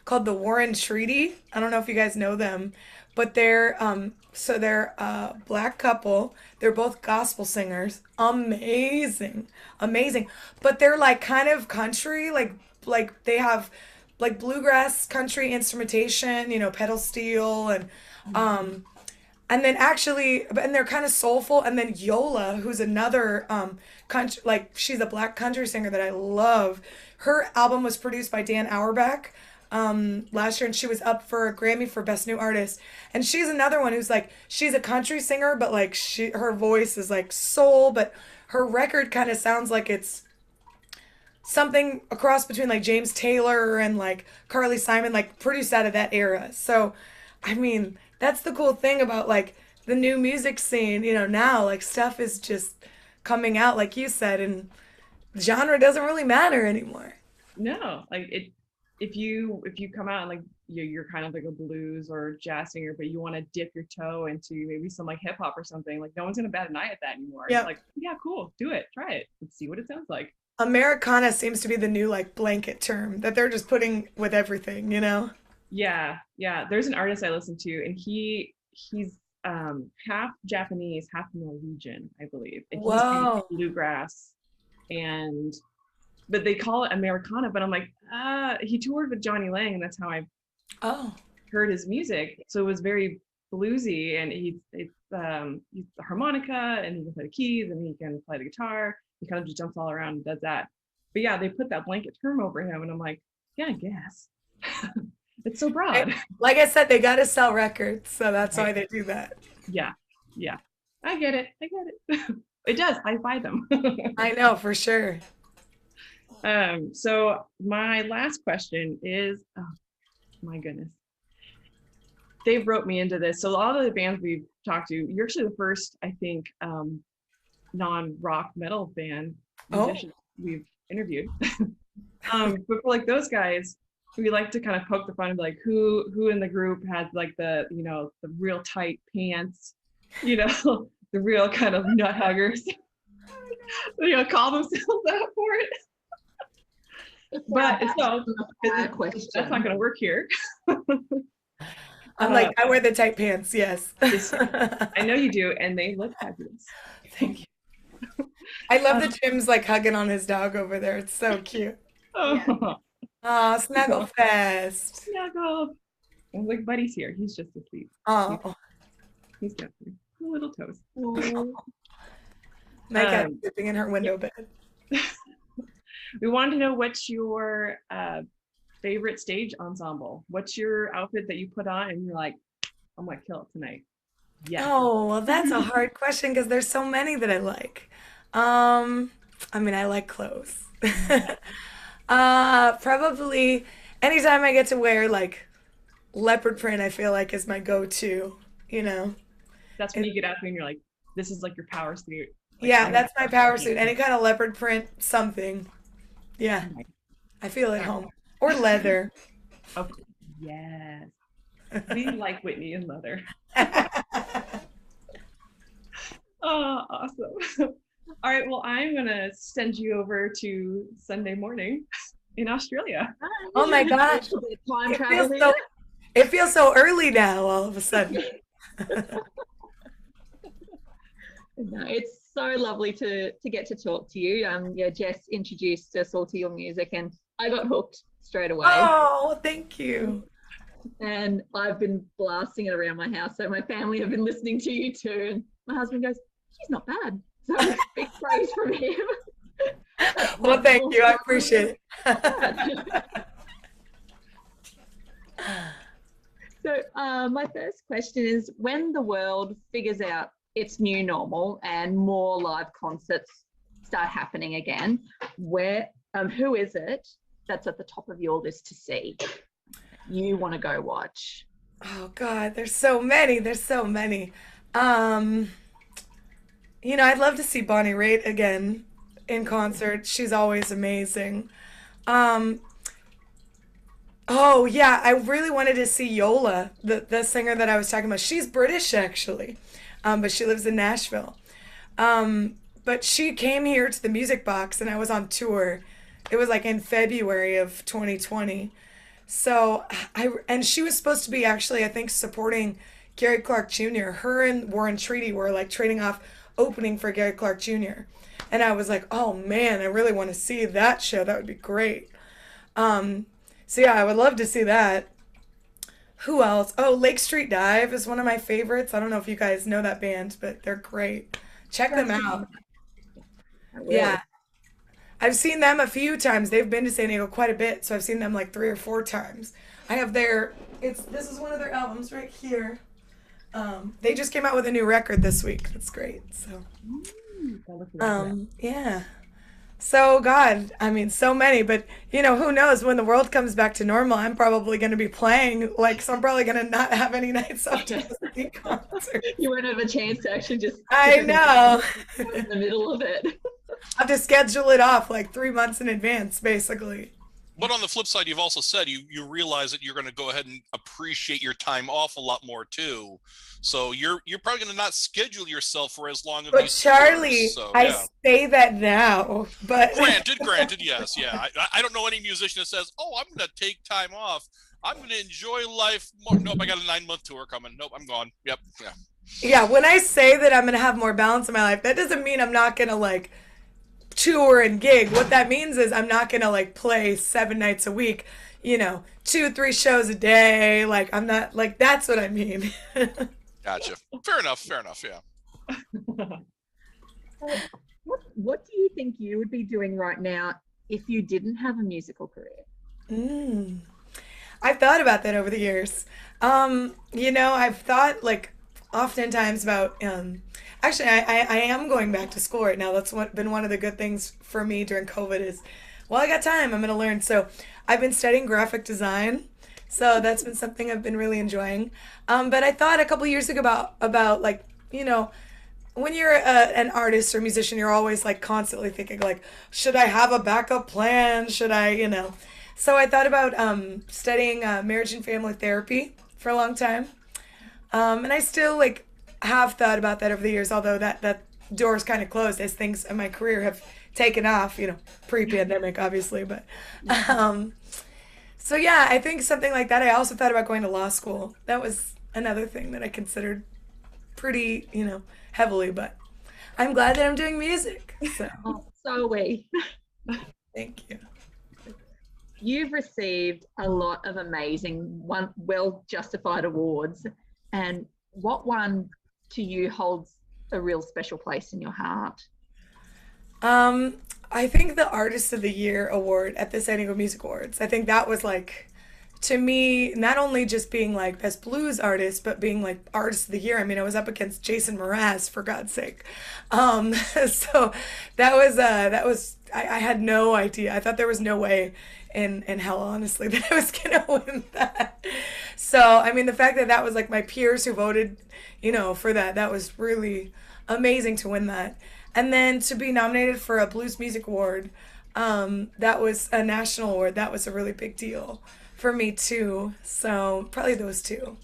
called the Warren Treaty. I don't know if you guys know them, but they're a black couple. They're both gospel singers. Amazing. But they're like kind of country, like they have like bluegrass country instrumentation, pedal steel and And then actually, and they're kind of soulful. And then Yola, who's another country, like she's a black country singer that I love. Her album was produced by Dan Auerbach last year, and she was up for a Grammy for Best New Artist. And she's another one who's like, she's a country singer, but like her voice is like soul, but her record kind of sounds like it's something a cross between like James Taylor and like Carly Simon, like produced out of that era. So, I mean, that's the cool thing about like the new music scene, now like stuff is just coming out, like you said, and genre doesn't really matter anymore. No, like if you come out and like you're kind of like a blues or jazz singer, but you want to dip your toe into maybe some like hip hop or something, like no one's gonna bat an eye at that anymore. Yeah. It's like, yeah, cool, do it, try it, let's see what it sounds like. Americana seems to be the new like blanket term that they're just putting with everything, Yeah. There's an artist I listen to, and he's half Japanese, half Norwegian, I believe. And he's kind of Whoa. bluegrass, but they call it Americana. But I'm like, he toured with Johnny Lang, and that's how I Oh. heard his music. So it was very bluesy, and he's the harmonica, and he can play the keys, and he can play the guitar. He kind of just jumps all around and does that. But yeah, they put that blanket term over him, and I'm like, yeah, I guess. It's so broad. Like I said, they got to sell records, so that's why they do that. Yeah. I get it. It does. I buy them. I know, for sure. So my last question is, oh my goodness. They've wrote me into this. So a lot of the bands we've talked to, you're actually the first, I think, non-rock metal band musician we've interviewed. But for like those guys, we like to kind of poke the fun and be like, who in the group had like the the real tight pants, the real kind of nut huggers, call themselves out for it. But so that's not going to work here. I'm like, I wear the tight pants, yes. I know you do, and they look fabulous. Thank you. I love that Jim's like hugging on his dog over there. It's so cute. Oh, Snuggle fest. Snuggle. And like Buddy's here. He's just asleep. Oh. He's got little toes. My cat's sleeping in her window bed. We wanted to know what's your favorite stage ensemble. What's your outfit that you put on and you're like, I'm gonna kill it tonight? Yeah. Oh, well, that's a hard question because there's so many that I like. I mean, I like clothes. Probably anytime I get to wear like leopard print, I feel like is my go-to, That's when you get out there and you're like, this is like your power suit. Like, Yeah, that's my power suit. Any kind of leopard print, something. Yeah, I feel at home. Or leather. Oh, yes. We like Whitney and leather. Oh, awesome. All right, well, I'm going to send you over to Sunday morning in Australia. Oh my gosh. Time It travel feels here. it feels so early now all of a sudden. No, it's so lovely to get to talk to you. Yeah, Jess introduced us all to your music, and I got hooked straight away. Oh, thank you. And I've been blasting it around my house, so my family have been listening to you too. And my husband goes, "She's not bad." So big praise from him. Well, thank you. I appreciate it. So my first question is, when the world figures out its new normal and more live concerts start happening again, who is it that's at the top of your list to see? You want to go watch? Oh God, there's so many. I'd love to see Bonnie Raitt again in concert. She's always amazing. Oh yeah, I really wanted to see Yola, the singer that I was talking about. She's British actually, but she lives in Nashville. But she came here to the Music Box, and I was on tour. It was like in February of 2020. So and she was supposed to be actually, I think, supporting Gary Clark Jr. Her and Warren Treaty were like trading off opening for Gary Clark Jr. And I was like, oh man, I really want to see that show. That would be great. So yeah, I would love to see that. Who else? Oh, Lake Street Dive is one of my favorites. I don't know if you guys know that band, but they're great. Check them out. I will. Yeah. I've seen them a few times. They've been to San Diego quite a bit, so I've seen them like 3 or 4 times. I have this is one of their albums right here. They just came out with a new record this week. That's great. So, I'll look for that. yeah. So God, I mean, so many, but who knows when the world comes back to normal, I'm probably going to be playing, so I'm probably going to not have any nights off to go see concerts. You won't have a chance to actually just I know. in the middle of it. I have to schedule it off like 3 months in advance, basically. But on the flip side, you've also said you realize that you're going to go ahead and appreciate your time off a lot more too. So you're probably going to not schedule yourself for as long as But these Charlie, tours, so, I yeah. say that now, but Granted, yes, yeah. I don't know any musician that says, "Oh, I'm going to take time off. I'm going to enjoy life more." Nope, I got a 9-month tour coming. Nope, I'm gone. Yep, yeah. yeah, when I say that I'm going to have more balance in my life, that doesn't mean I'm not going to tour and gig. What that means is I'm not going to play 7 nights a week, 2-3 shows a day. I'm not that's what I mean. Gotcha. Fair enough, yeah. What do you think you would be doing right now if you didn't have a musical career? I've thought about that over the years. I've thought oftentimes about actually I am going back to school right now. That's been one of the good things for me during COVID is, well, I got time, I'm going to learn. So I've been studying graphic design. So that's been something I've been really enjoying. But I thought a couple years ago about when you're an artist or musician, you're always constantly thinking should I have a backup plan? Should I, So I thought about studying marriage and family therapy for a long time. And I still have thought about that over the years, although that door's kind of closed as things in my career have taken off, pre-pandemic obviously, but so yeah, I think something like that. I also thought about going to law school. That was another thing that I considered pretty, heavily, but I'm glad that I'm doing music. So So are we. thank you. You've received a lot of amazing, well-justified awards, and what one to you holds a real special place in your heart? I think the Artist of the Year award at the San Diego Music Awards. I think that was to me, not only just being best blues artist, but being Artist of the Year. I mean, I was up against Jason Mraz, for God's sake. So that was I had no idea. I thought there was no way in hell, honestly, that I was gonna win that. So I mean, the fact that was my peers who voted, for that was really amazing to win that. And then to be nominated for a Blues Music Award, that was a national award. That was a really big deal for me too. So probably those two.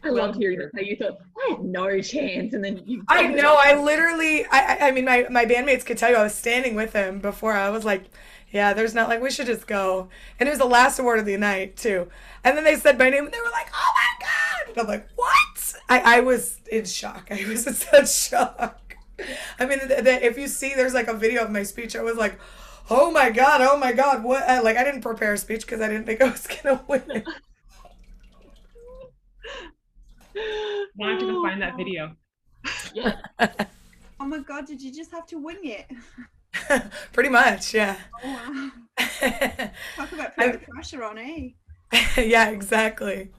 I love hearing that. You thought, I had no chance, and then you. I know. I literally. I mean, my bandmates could tell you. I was standing with them before. I was like, yeah, there's not we should just go. And it was the last award of the night too. And then they said my name, and they were like, oh my God. And I'm like, what? I was in shock. I was in such shock. I mean, if you see, there's a video of my speech. I was like, oh my God, what? I didn't prepare a speech because I didn't think I was gonna win. Now I have to go find that video. Yeah. Oh my God, did you just have to wing it? Pretty much, yeah. Oh, wow. Talk about putting pressure on, eh? Yeah, exactly.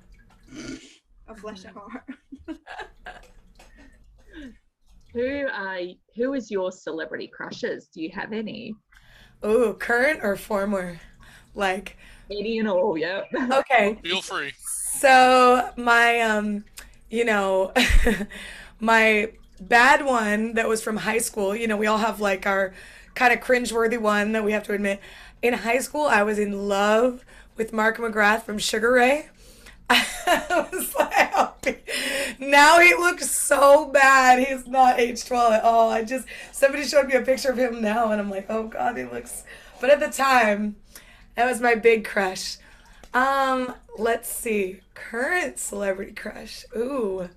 Oh, bless your heart. Who is your celebrity crushes? Do you have any? Oh, current or former? Any and all, yeah. Okay. Feel free. So my my bad one that was from high school, we all have our kind of cringeworthy one that we have to admit. In high school, I was in love with Mark McGrath from Sugar Ray. I was now he looks so bad. He's not aged well at all. Somebody showed me a picture of him now, and I'm like, oh God, he looks. But at the time, that was my big crush. Let's see. Current celebrity crush. Ooh.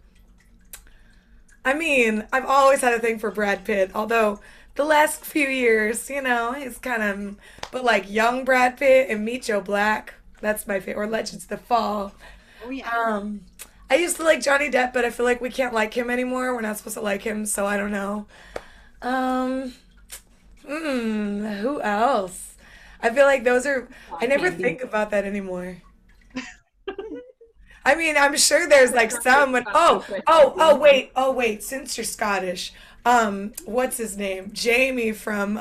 I mean, I've always had a thing for Brad Pitt, although the last few years, he's kind of, but young Brad Pitt and Meet Joe Black, That's my favorite. Or Legends of the Fall. Oh yeah. I used to like Johnny Depp, but I feel like we can't like him anymore. We're not supposed to like him, so I don't know. Um, who else? I feel like those are, I never think about that anymore. I mean, I'm sure there's like some, but oh, wait, since you're Scottish, what's his name? Jamie from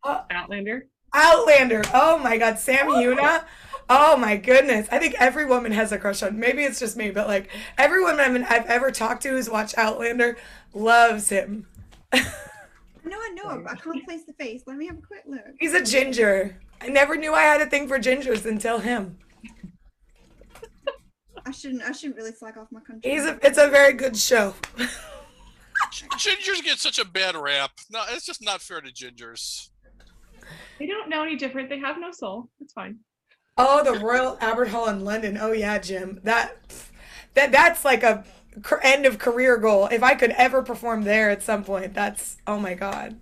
Outlander. Outlander. Oh my God, Sam Yuna. Oh my goodness. I think every woman has a crush on. Maybe it's just me, but like every woman I've ever talked to who's watched Outlander loves him. I know, but I can't place the face. Let me have a quick look. He's a ginger. I never knew I had a thing for gingers until him. I shouldn't really slag off my country. It's a very good show. Gingers get such a bad rap. No, it's just not fair to gingers. They don't know any different. They have no soul. It's fine. Oh, the Royal Albert Hall in London. Oh yeah, Jim. That's like a end of career goal. If I could ever perform there at some point, that's, oh my God.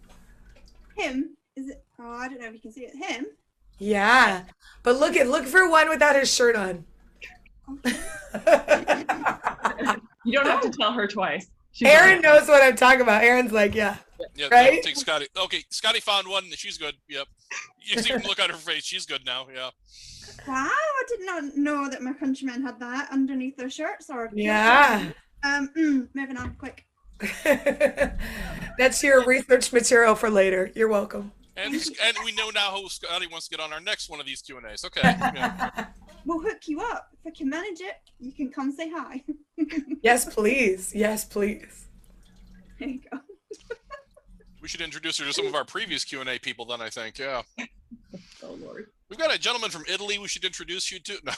Him? Is it? Oh, I don't know if you can see it. Him? Yeah, but look for one without his shirt on. You don't have to tell her twice. Aaron knows what I'm talking about. Aaron's like, yeah. Yeah, right? Take Scotty. Okay, Scotty found one. She's good. Yep. You see him look at her face. She's good now. Yeah. Wow, I did not know that my countrymen had that underneath their shirts. Or Yeah. Moving on, quick. That's your research material for later. You're welcome. And we know now who Scotty wants to get on our next one of these Q&As. Okay. Yeah. We'll hook you up. If I can manage it, you can come say hi. Yes, please. Yes, please. There you go. We should introduce her to some of our previous Q&A people then, I think. Yeah. Oh, Lord. We've got a gentleman from Italy we should introduce you to. No.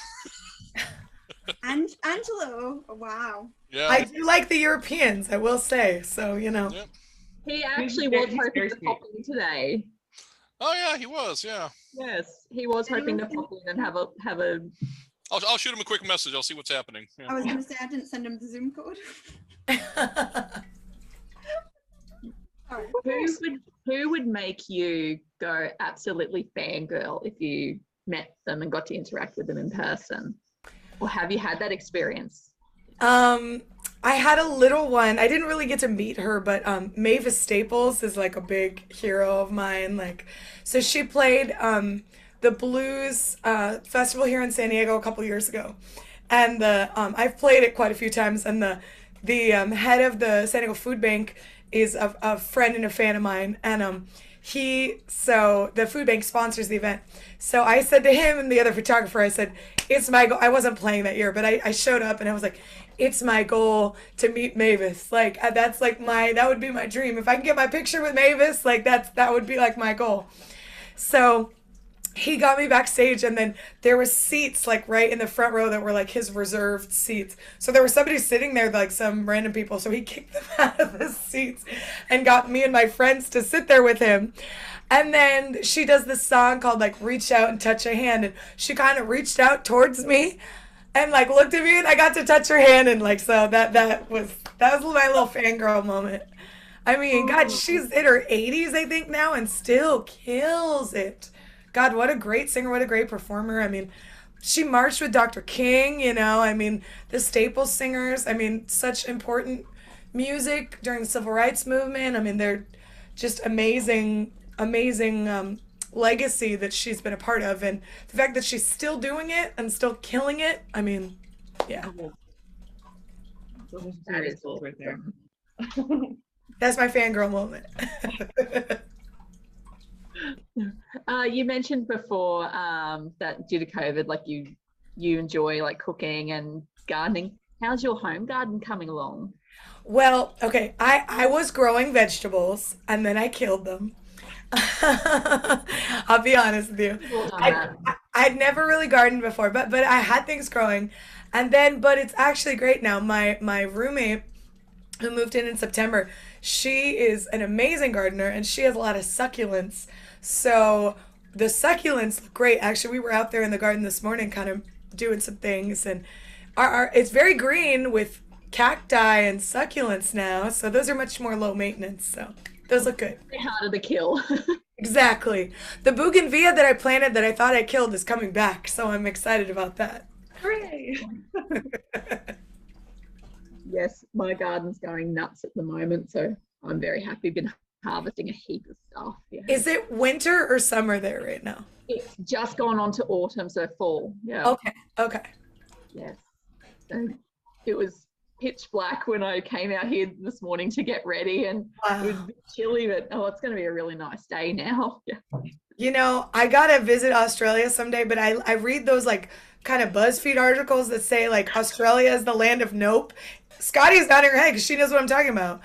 And Angelo. Oh, wow. Yeah. I do like the Europeans, I will say. So, you know. Yep. He actually very- was he's hoping very to sweet. pop in today. Oh yeah, he was. Yeah. Yes, he was hoping to pop in and have a I'll shoot him a quick message. I'll see what's happening. Yeah. I was going to say I didn't send him the Zoom code. Sorry. Who would make you go absolutely fangirl if you met them and got to interact with them in person? Or have you had that experience? I had a little one. I didn't really get to meet her, but Mavis Staples is like a big hero of mine. Like, so she played the blues festival here in San Diego a couple years ago, and I've played it quite a few times. And the head of the San Diego Food Bank is a friend and a fan of mine, and so the food bank sponsors the event. So I said to him and the other photographer, I said, it's my goal. I wasn't playing that year, but I showed up and I was like, it's my goal to meet Mavis. Like, that's like that would be my dream. If I can get my picture with Mavis, like that would be like my goal. So he got me backstage, and then there was seats like right in the front row that were like his reserved seats. So there was somebody sitting there, like some random people. So he kicked them out of the seats and got me and my friends to sit there with him. And then she does this song called like Reach Out and Touch a Hand, and she kind of reached out towards me and like looked at me, and I got to touch her hand, and like, so that was my little fangirl moment. I mean, God, she's in her 80s, I think now, and still kills it. God, what a great singer, what a great performer. I mean, she marched with Dr. King, you know, I mean, the Staples singers, I mean, such important music during the Civil Rights Movement. I mean, they're just amazing legacy that she's been a part of. And the fact that she's still doing it and still killing it, I mean, yeah. Those are some That serious is goals right there. That's my fangirl moment. You mentioned before that due to COVID, like you enjoy like cooking and gardening. How's your home garden coming along? Well, okay, I was growing vegetables and then I killed them. I'll be honest with you. Well done, Matt. I'd never really gardened before, but I had things growing. And then, but it's actually great now. My roommate who moved in September, she is an amazing gardener and she has a lot of succulents. So the succulents look great. Actually, we were out there in the garden this morning kind of doing some things, and it's very green with cacti and succulents now. So those are much more low maintenance. So those look good. They're harder to kill. Exactly. The bougainvillea that I planted that I thought I killed is coming back, so I'm excited about that. Hooray! Yes, my garden's going nuts at the moment, so I'm very happy. Been harvesting a heap of stuff. Yeah. Is it winter or summer there right now? It's just gone on to autumn, so fall. Yeah. Okay. Okay. Yes. So it was pitch black when I came out here this morning to get ready, and it was Wow. a bit chilly, but it's going to be a really nice day now. Yeah. You know, I gotta visit Australia someday, but I read those like kind of BuzzFeed articles that say like Australia is the land of nope. Scotty's nodding her head because she knows what I'm talking about.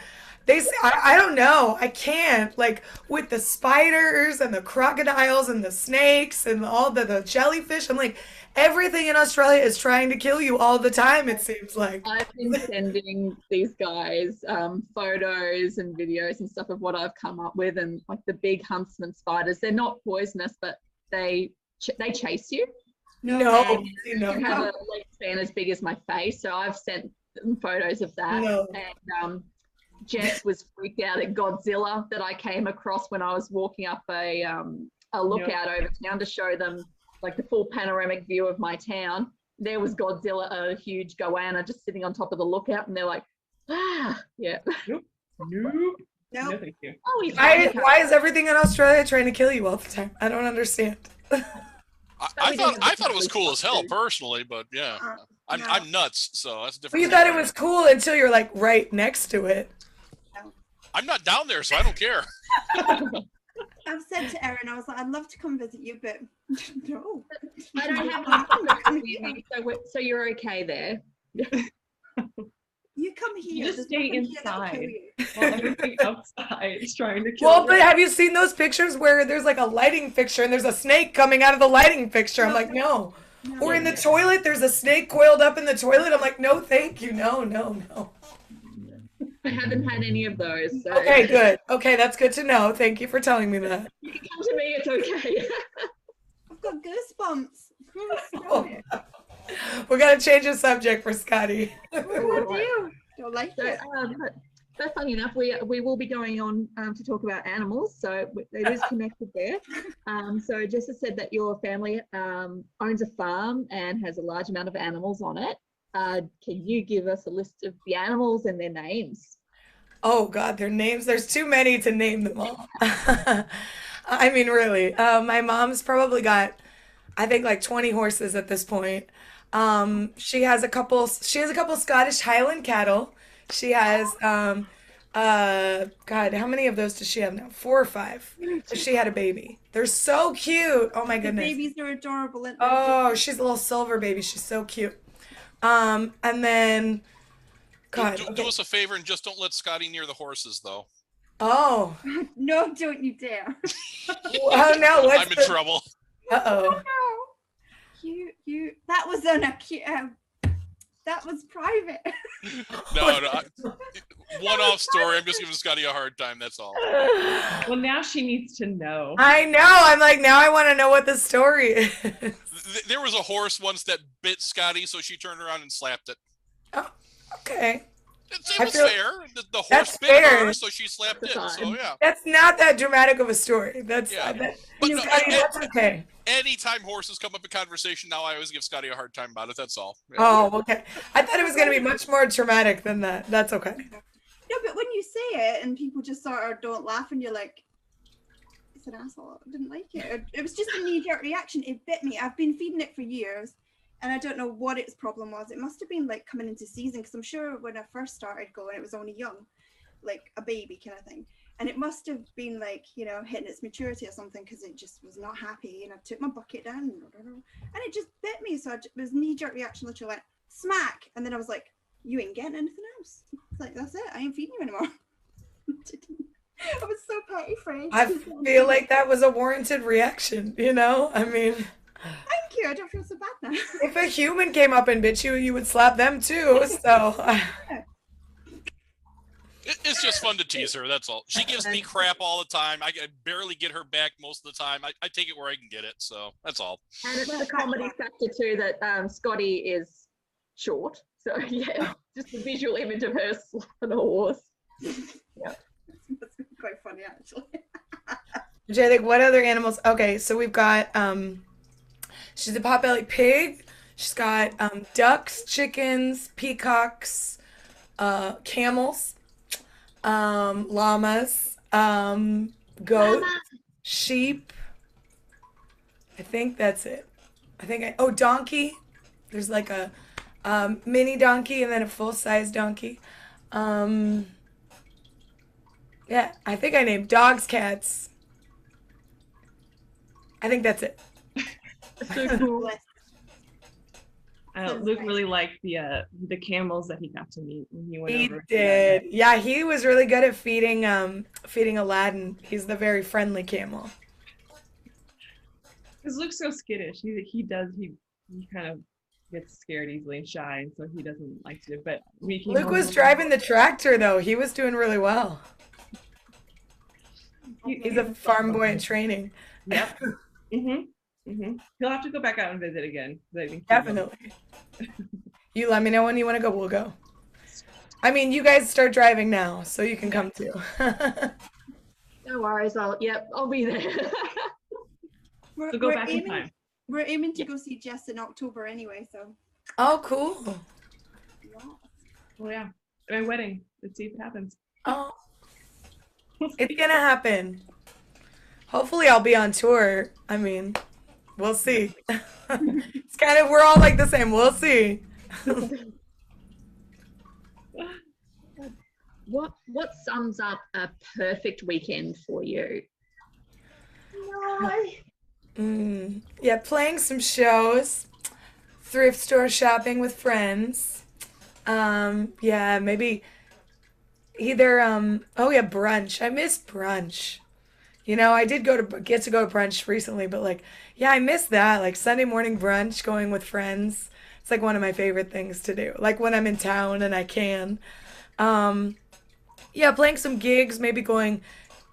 They say, I don't know. I can't. Like with the spiders and the crocodiles and the snakes and all the jellyfish. I'm like, everything in Australia is trying to kill you all the time, it seems like. I've been sending these guys photos and videos and stuff of what I've come up with, and like the big huntsman spiders. They're not poisonous, but they chase you. No, And no, you have a wingspan as big as my face, so I've sent them photos of that. no. And Jess was freaked out at Godzilla that I came across when I was walking up a lookout over town to show them like the full panoramic view of my town. There was Godzilla, a huge goanna, just sitting on top of the lookout, and they're like, yeah. Nope. Nope. No, thank you. Oh, he's Why is everything in Australia trying to kill you all the time? I don't understand. I thought it was cool as hell personally, but yeah, No. I'm nuts, so that's a Well, different. you thought it was cool until you're like right next to it. I'm not down there, so I don't care. I've said to Erin, I was like, I'd love to come visit you, but no. I don't have so you're okay there. You come here. You just there's stay nothing here that'll inside. kill you. While everything outside is trying to kill Well, you. but have you seen those pictures where there's like a lighting fixture and there's a snake coming out of the lighting fixture? I'm like, no. No. Or in the toilet, there's a snake coiled up in the toilet. I'm like, no, thank you. No, no, no. I haven't had any of those. So Okay, good. Okay, that's good to know. Thank you for telling me that. you can come to me, it's okay. I've got goosebumps. Oh, we got to change the subject for Scotty. What do I do? Don't like So, it. but funny enough, we will be going on to talk about animals, so it is connected there. So Jess has said that your family owns a farm and has a large amount of animals on it. Can you give us a list of the animals and their names? Oh God, their names. There's too many to name them all. I mean, really. My mom's probably got, I think, like 20 horses at this point. She has a couple. She has a couple Scottish Highland cattle. She has, God, how many of those does she have now? 4 or 5. So she had a baby. They're so cute. Oh my The goodness. babies are adorable. Aren't they? Oh, she's a little silver baby. She's so cute. And then, God. Do Okay. us a favor and just don't let Scotty near the horses, though. Oh. No, don't you dare. Oh no. What's I'm in the? trouble. Uh-oh. No. That was on a cute. That was private. No. One-off story. I'm just giving Scotty a hard time. That's all. Well, now she needs to know. I know. I'm like, now I want to know what the story is. There was a horse once that bit Scotty, so she turned around and slapped it. Oh, okay. It I was feel- fair. The That's horse bit fair. her, so she slapped it. That's So fine. yeah. That's not that dramatic of a story. That's Yeah. that, But no, Scotty, that's okay. anytime horses come up in conversation now, I always give Scotty a hard time about it. That's all. Yeah. Oh, okay. I thought it was going to be much more traumatic than that. That's okay. No, but when you say it and people just sort of don't laugh and you're like, it's an asshole. I didn't like it. It was just a knee-jerk reaction. It bit me. I've been feeding it for years and I don't know what its problem was. It must have been like coming into season because I'm sure when I first started going, it was only young, like a baby kind of thing. And it must have been like, you know, hitting its maturity or something because it just was not happy. And I took my bucket down and it just bit me. So it was knee-jerk reaction, literally went smack. And then I was like, you ain't getting anything else. It's like, that's it. I ain't feeding you anymore. I was so petty, Frank. I feel like that was a warranted reaction, you know? I mean, Thank you. I don't feel so bad now. if a human came up and bit you, you would slap them too. So, It's just fun to tease her. That's all. She gives me crap all the time. I barely get her back most of the time. I take it where I can get it. So that's all. And it's the comedy factor too that Scotty is short. So yeah, just the visual image of her slapping a horse. That's quite funny, actually. I'm trying to think what other animals. Okay, so we've got she's a potbelly pig. She's got ducks, chickens, peacocks, camels, llamas, goats, Mama. sheep. I think that's it. Oh, donkey. There's like a mini donkey and then a full size donkey. Um, yeah, I think I named dogs, cats. I think that's it. So cool. Bless. Luke really liked the camels that he got to meet when he went He over. did. Yeah, he was really good at feeding Aladdin. He's the very friendly camel. Because Luke's so skittish. He kind of gets scared easily and shy, and so he doesn't like to. But we came Luke home was with driving the tractor though. He was doing really well. He's a farm boy in training. Yep. He'll have to go back out and visit again. 'Cause I think Definitely. You let me know when you want to go. We'll go. I mean, you guys start driving now, so you can come too. No worries. I'll be there. We're, So go we're back in aiming, time. we're aiming to go see Jess in October anyway, so Oh, cool. yeah. Oh yeah, my wedding. Let's see if it happens. Oh, it's gonna happen. Hopefully, I'll be on tour. I mean, we'll see. It's kind of, we're all like the same. We'll see. What sums up a perfect weekend for you? Yeah, playing some shows, thrift store shopping with friends. Yeah, maybe either oh yeah, brunch. I miss brunch. You know, I did get to go to brunch recently, but like, yeah, I miss that. Like Sunday morning brunch, going with friends. It's like one of my favorite things to do. Like when I'm in town and I can. Um, yeah, playing some gigs, maybe going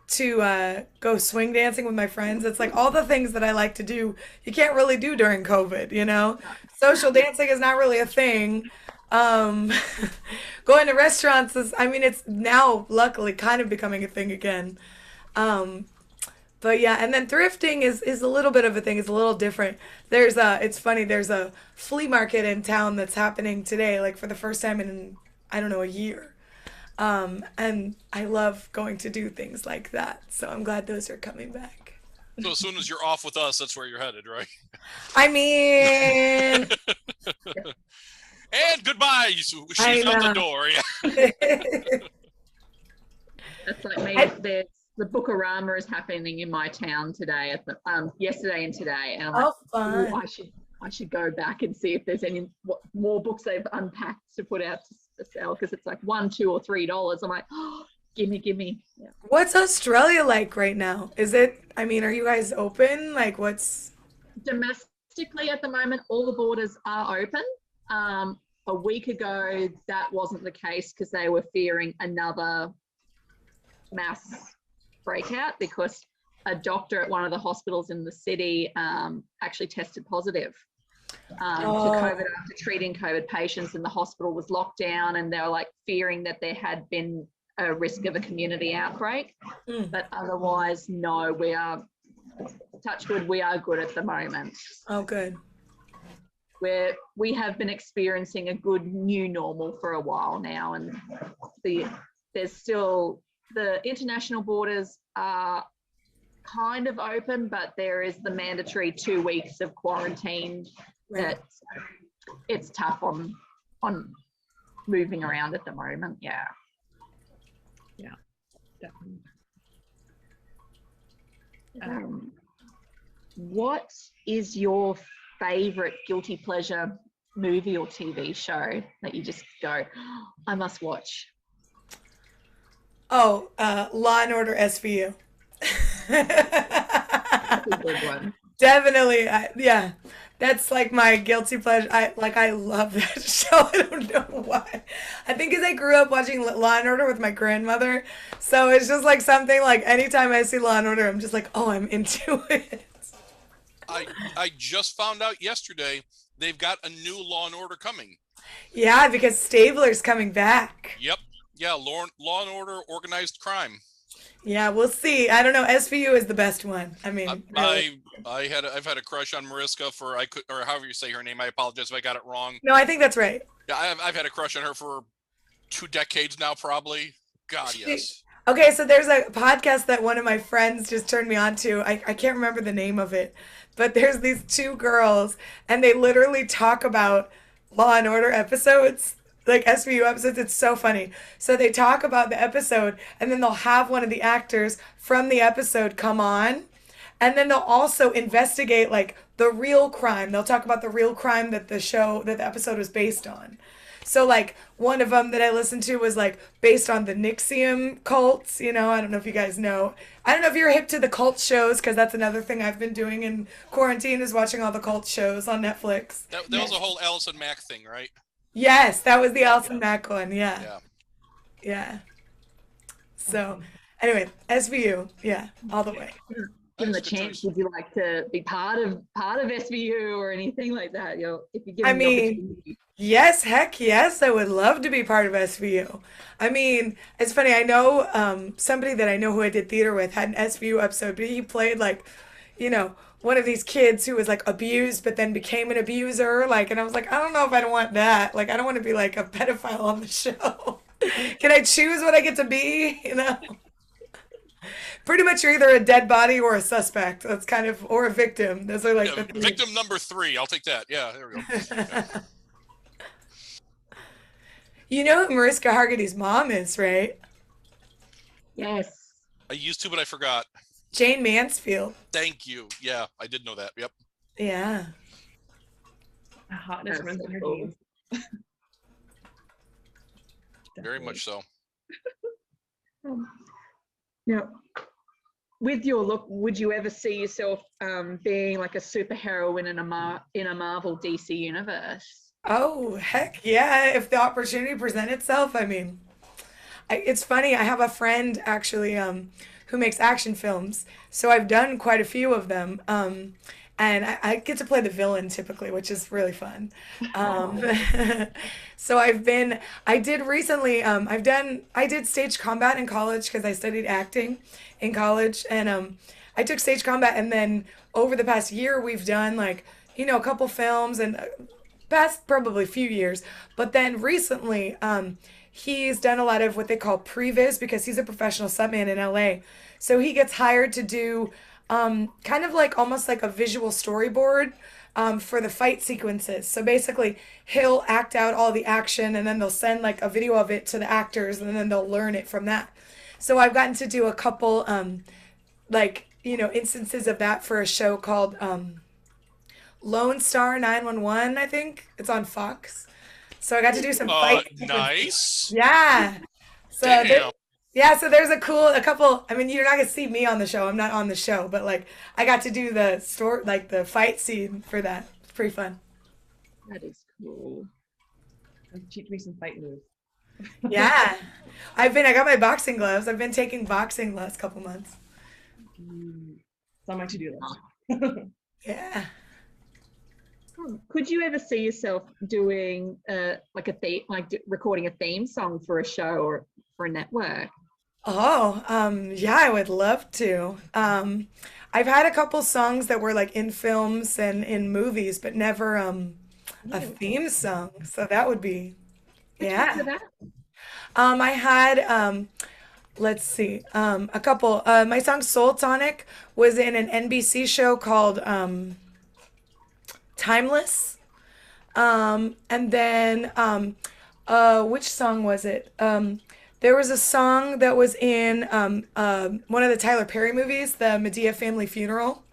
to go swing dancing with my friends. It's like all the things that I like to do, you can't really do during COVID, you know? Social dancing is not really a thing. Um, going to restaurants is, I mean, it's now luckily kind of becoming a thing again. Um, but yeah, and then thrifting is a little bit of a thing. It's a little different. It's funny, there's a flea market in town that's happening today, like for the first time in, I don't know, a year. And I love going to do things like that. So I'm glad those are coming back. So as soon as you're off with us, that's where you're headed, right? I mean, And goodbye. She's out the door. Yeah. That's like me. There's the Bookorama is happening in my town today at the yesterday and today, and I'm like, oh, fun. I should go back and see if there's any more books they've unpacked to put out to sell, because it's like $1, $2, or $3. I'm like, oh, gimme. Yeah. What's Australia like right now? I mean, are you guys open? Like, what's. Domestically at the moment, all the borders are open. A week ago, that wasn't the case because they were fearing another mass breakout, because a doctor at one of the hospitals in the city actually tested positive to COVID after treating COVID patients, and the hospital was locked down, and they were like fearing that there had been a risk of a community outbreak. But otherwise, no, we are, touch wood, we are good at the moment. Oh, good. We have been experiencing a good new normal for a while now, and there's still, the international borders are kind of open, but there is the mandatory 2 weeks of quarantine. Right. That it's tough on moving around at the moment. Yeah. Definitely. What is your favorite guilty pleasure movie or TV show that you just go, I must watch? Oh, Law and Order SVU. That's a good one. Definitely, yeah. That's like my guilty pleasure. I love that show. I don't know why. I think because I grew up watching Law and Order with my grandmother, so it's just like something like anytime I see Law and Order, I'm just like, oh, I'm into it. I just found out yesterday they've got a new Law and Order coming. Yeah, because Stabler's coming back. Yep. Yeah, Law and Order Organized Crime. Yeah, we'll see. I don't know. SVU is the best one. I mean, really. I've had a crush on Mariska for or however you say her name. I apologize if I got it wrong. No, I think that's right. Yeah, I've had a crush on her for 2 decades now, probably. God, yes. Okay, so there's a podcast that one of my friends just turned me on to. I can't remember the name of it, but there's these two girls, and they literally talk about Law and Order episodes, like SVU episodes. It's so funny. So they talk about the episode, and then they'll have one of the actors from the episode come on, and then they'll also investigate like the real crime. They'll talk about the real crime that the episode was based on. So like one of them that I listened to was like based on the Nixium cults. I don't know if you guys know. I don't know if you're hip to the cult shows, because that's another thing I've been doing in quarantine is watching all the cult shows on Netflix. That was a whole Allison Mack thing, right? Yes, that was the Alison Mack one. Yeah. Yeah. Yeah. So anyway, SVU, yeah, all the way. Given the That's a good chance, choice. would you like to be part of SVU or anything like that? If you give I the mean, opportunity. yes, heck yes, I would love to be part of SVU. I mean, it's funny, I know somebody that I know who I did theater with had an SVU episode, but he played like, one of these kids who was like abused but then became an abuser. Like, and I was like, I don't know if I don't want that. Like, I don't want to be like a pedophile on the show. Can I choose what I get to be? Pretty much you're either a dead body or a suspect. That's kind of, or a victim. Those are like Yeah, the three. victim number 3. I'll take that. Yeah, there we go. You know who Mariska Hargitay's mom is, right? Yes. I used to, but I forgot. Jane Mansfield. Thank you. Yeah, I did know that. Yep. Yeah. The hotness That's runs so in her cool. genes. Very much so. Now, with your look, would you ever see yourself being like a superheroine in a Marvel DC universe? Oh, heck yeah. If the opportunity present itself, I mean, it's funny. I have a friend actually who makes action films. So I've done quite a few of them. And I get to play the villain typically, which is really fun. So I did recently, I did stage combat in college because I studied acting in college. And I took stage combat. And then over the past year, we've done like, a couple films and past probably few years. But then recently, he's done a lot of what they call previs because he's a professional stuntman in LA. So he gets hired to do kind of like almost like a visual storyboard for the fight sequences. So basically, he'll act out all the action and then they'll send like a video of it to the actors and then they'll learn it from that. So I've gotten to do a couple instances of that for a show called Lone Star 911, I think. It's on Fox. So I got to do some fight sequences. Nice. Yeah. So Damn. so there's a couple. I mean, you're not gonna see me on the show. I'm not on the show, but like I got to do the fight scene for that. It's pretty fun. That is cool. Teach me some fight moves. Yeah, I got my boxing gloves. I've been taking boxing the last couple months. It's on my to-do list. Yeah. Could you ever see yourself doing recording a theme song for a show or for a network? Oh, yeah, I would love to. I've had a couple songs that were like in films and in movies, but never a theme song. So that would be, yeah. I had let's see, a couple. My song Soul Tonic was in an NBC show called Timeless. And then which song was it? There was a song that was in one of the Tyler Perry movies, the Medea Family Funeral.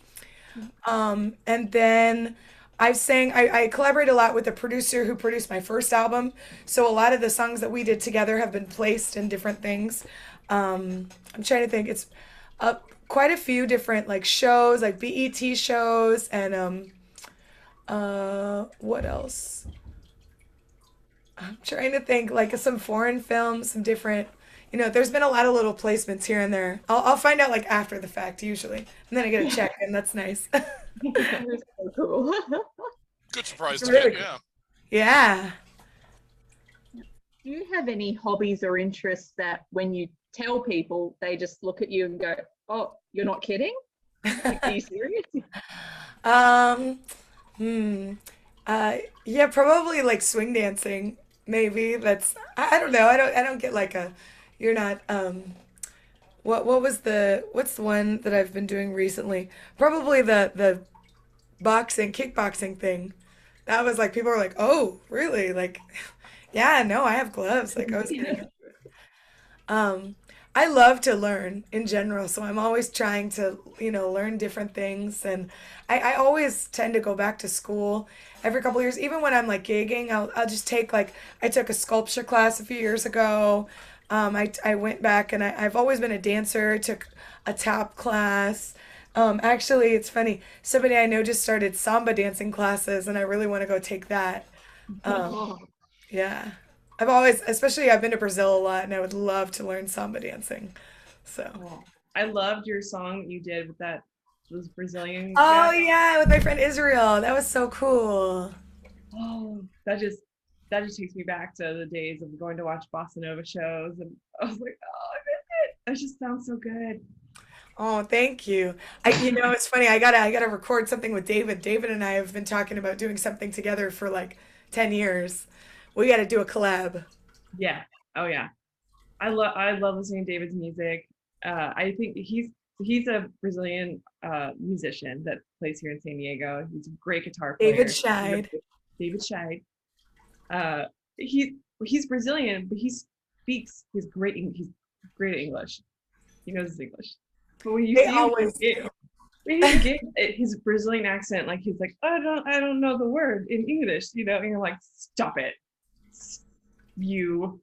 And then I collaborate a lot with the producer who produced my first album. So a lot of the songs that we did together have been placed in different things. I'm trying to think. It's quite a few different like shows, like BET shows, and what else? I'm trying to think, like some foreign films, some different, there's been a lot of little placements here and there. I'll find out like after the fact usually, and then I get a check, and that's nice. That's so cool. Good surprise It's to really get. Yeah. Yeah. Do you have any hobbies or interests that when you tell people, they just look at you and go, "Oh, you're not kidding? Like, are you serious?" Um, hmm. Yeah, probably like swing dancing. Maybe that's I don't know. I don't get like a you're not what's the one that I've been doing recently? Probably the boxing, kickboxing thing. That was like people were like, "Oh, really?" Like, yeah, no, I have gloves. Like I was getting Um, I love to learn in general, so I'm always trying to, learn different things. And I always tend to go back to school every couple of years. Even when I'm like gigging, I'll just take like, I took a sculpture class a few years ago. I went back and I've always been a dancer, took a tap class. Actually, it's funny. Somebody I know just started samba dancing classes, and I really want to go take that. Um, Oh, yeah. I've always, especially I've been to Brazil a lot and I would love to learn samba dancing. So, Oh, I loved your song you did with that those Brazilian oh guy. yeah, with my friend Israel. That was so cool. Oh, that just takes me back to the days of going to watch bossa nova shows, and I was like, oh, I miss it. That just sounds so good. Oh, thank you. It's funny. I gotta record something with David. David and I have been talking about doing something together for like 10 years. We got to do a collab. Yeah. Oh yeah. I love listening to David's music. I think he's a Brazilian musician that plays here in San Diego. He's a great guitar David player. Scheid. David Shay. Uh, he's Brazilian, but he speaks. He's great at English. He knows his English. But when you They see him, always do. when you get his Brazilian accent, like he's like, I don't know the word in English, and you're like, stop it, you.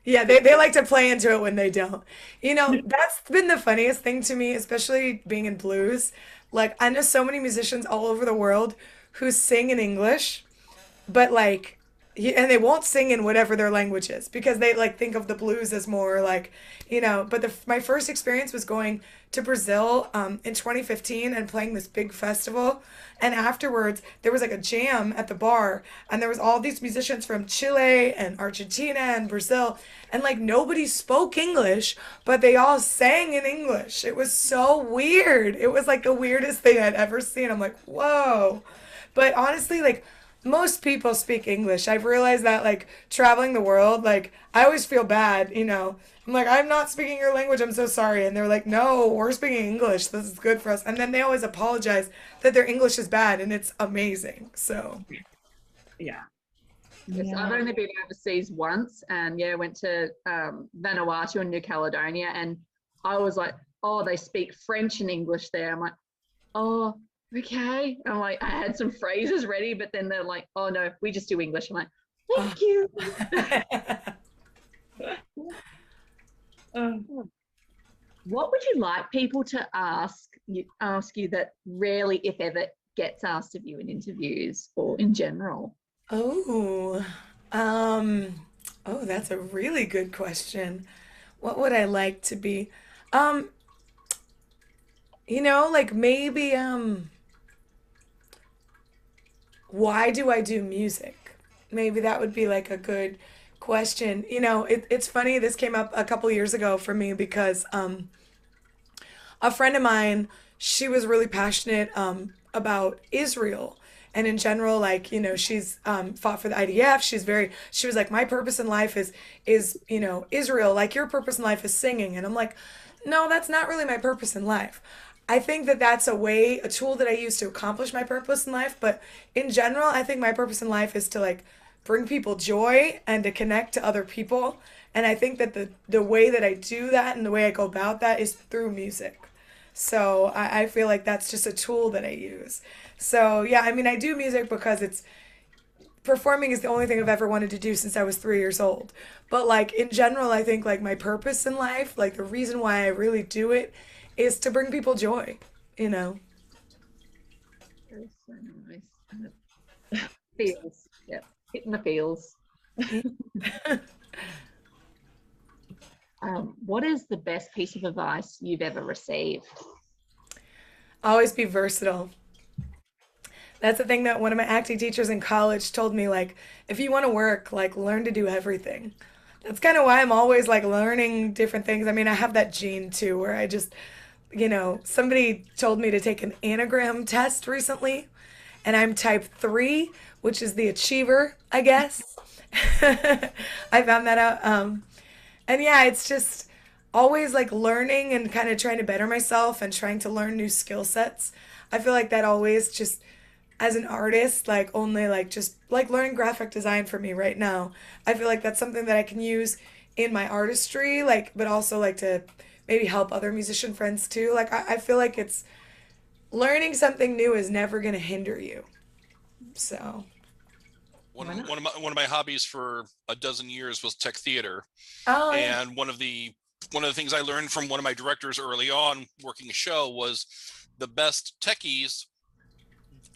Yeah, they like to play into it when they don't. That's been the funniest thing to me, especially being in blues. Like, I know so many musicians all over the world who sing in English, but like and they won't sing in whatever their language is because they like think of the blues as more like but my first experience was going to Brazil in 2015 and playing this big festival, and afterwards there was like a jam at the bar, and there was all these musicians from Chile and Argentina and Brazil, and like nobody spoke English, but they all sang in English. It was so weird. It was like the weirdest thing I'd ever seen. I'm like, whoa. But honestly, like most people speak English. I've realized that like traveling the world, like I always feel bad. I'm like, I'm not speaking your language. I'm so sorry. And they're like, no, we're speaking English. This is good for us. And then they always apologize that their English is bad, and it's amazing. So, Yeah. yes, I've Yeah. only been overseas once, and yeah, went to Vanuatu and New Caledonia, and I was like, oh, they speak French and English there. I'm like, oh, okay. I'm like, I had some phrases ready, but then they're like, oh no, we just do English. I'm like, thank you. Uh, What would you like people to ask you that rarely, if ever, gets asked of you in interviews or in general? oh, um, that's a really good question. What would I like to be? Um, like maybe, why do I do music? Maybe that would be like a good question. It's funny, this came up a couple years ago for me because a friend of mine, she was really passionate about Israel. And in general, like, she's fought for the IDF. She was like, my purpose in life is Israel. Like, your purpose in life is singing. And I'm like, no, that's not really my purpose in life. I think that that's a tool that I use to accomplish my purpose in life. But in general, I think my purpose in life is to like bring people joy and to connect to other people. And I think that the way that I do that and the way I go about that is through music. So I feel like that's just a tool that I use. So yeah, I mean, I do music because performing is the only thing I've ever wanted to do since I was 3 years old. But like in general, I think like my purpose in life, like the reason why I really do it is to bring people joy, you know. That's so nice. Feels, yeah, hitting the feels. What is the best piece of advice you've ever received? Always be versatile. That's the thing that one of my acting teachers in college told me, like, if you want to work, like, learn to do everything. that's kind of why I'm always like learning different things. I mean, I have that gene too, where I just, somebody told me to take an anagram test recently, and I'm type 3, which is the achiever, I guess. I found that out. And yeah, it's just always like learning and kind of trying to better myself and trying to learn new skill sets. I feel like that always just, as an artist, like only like just like learning graphic design for me right now. I feel like that's something that I can use in my artistry, like, but also like to maybe help other musician friends too. Like, I feel like it's learning something new is never going to hinder you. So, One of my hobbies for a dozen years was tech theater, oh, yeah. and one of the things I learned from one of my directors early on working a show was the best techies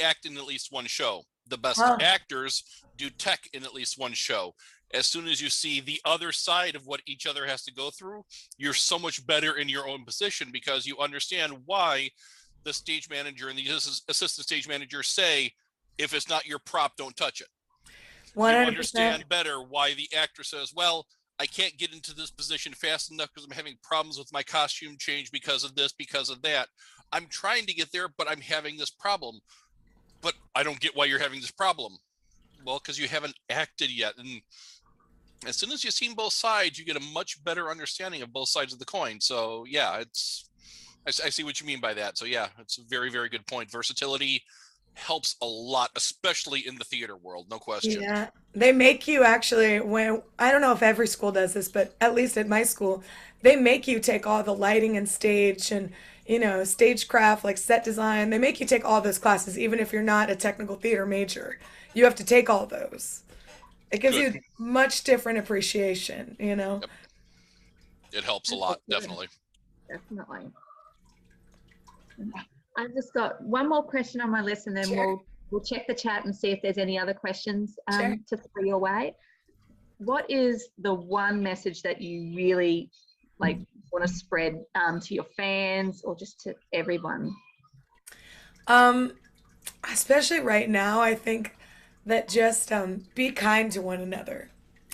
act in at least one show. The best Oh, actors do tech in at least one show. As soon as you see the other side of what each other has to go through, you're so much better in your own position because you understand why the stage manager and the assistant stage manager say, if it's not your prop, don't touch it. You 100%. understand better why the actor says, well, I can't get into this position fast enough because I'm having problems with my costume change because of this, because of that. I'm trying to get there, but I'm having this problem. But I don't get why you're having this problem. Well, because you haven't acted yet. And as soon as you've seen both sides, you get a much better understanding of both sides of the coin. So yeah, I see what you mean by that. So yeah, it's a very, very good point. Versatility helps a lot, especially in the theater world, no question. Yeah, they make you actually, when I don't know if every school does this, but at least at my school, they make you take all the lighting and stage and stagecraft, like set design. They make you take all those classes, even if you're not a technical theater major. You have to take all those. It gives Good. you much different appreciation, you know? Yep. It helps a lot, definitely. Definitely. I've just got one more question on my list, and then Sure. we'll check the chat and see if there's any other questions Sure. to throw your way. What is the one message that you really like want to spread to your fans or just to everyone? Especially right now, I think that just be kind to one another.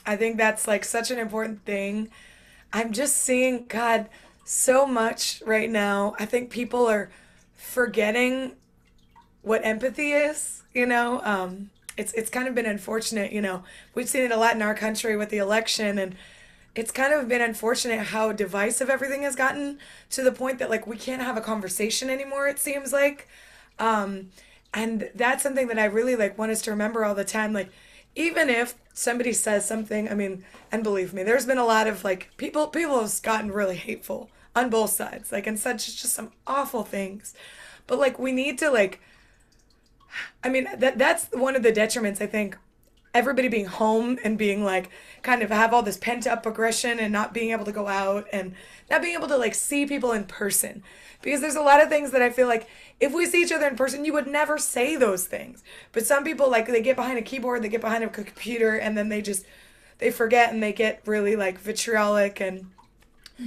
I think that's like such an important thing. I'm just seeing God so much right now. I think people are forgetting what empathy is, it's kind of been unfortunate, we've seen it a lot in our country with the election, and it's kind of been unfortunate how divisive everything has gotten, to the point that like we can't have a conversation anymore, it seems like. And that's something that I really like want us to remember all the time. Like, even if somebody says something, I mean, and believe me, there's been a lot of like people have gotten really hateful on both sides, like, and such just some awful things. But like we need to like, I mean, that's one of the detriments, I think. Everybody being home and being like, kind of have all this pent up aggression and not being able to go out and not being able to like see people in person. Because there's a lot of things that I feel like if we see each other in person, you would never say those things. But some people, like, they get behind a keyboard, they get behind a computer, and then they forget and they get really like vitriolic. And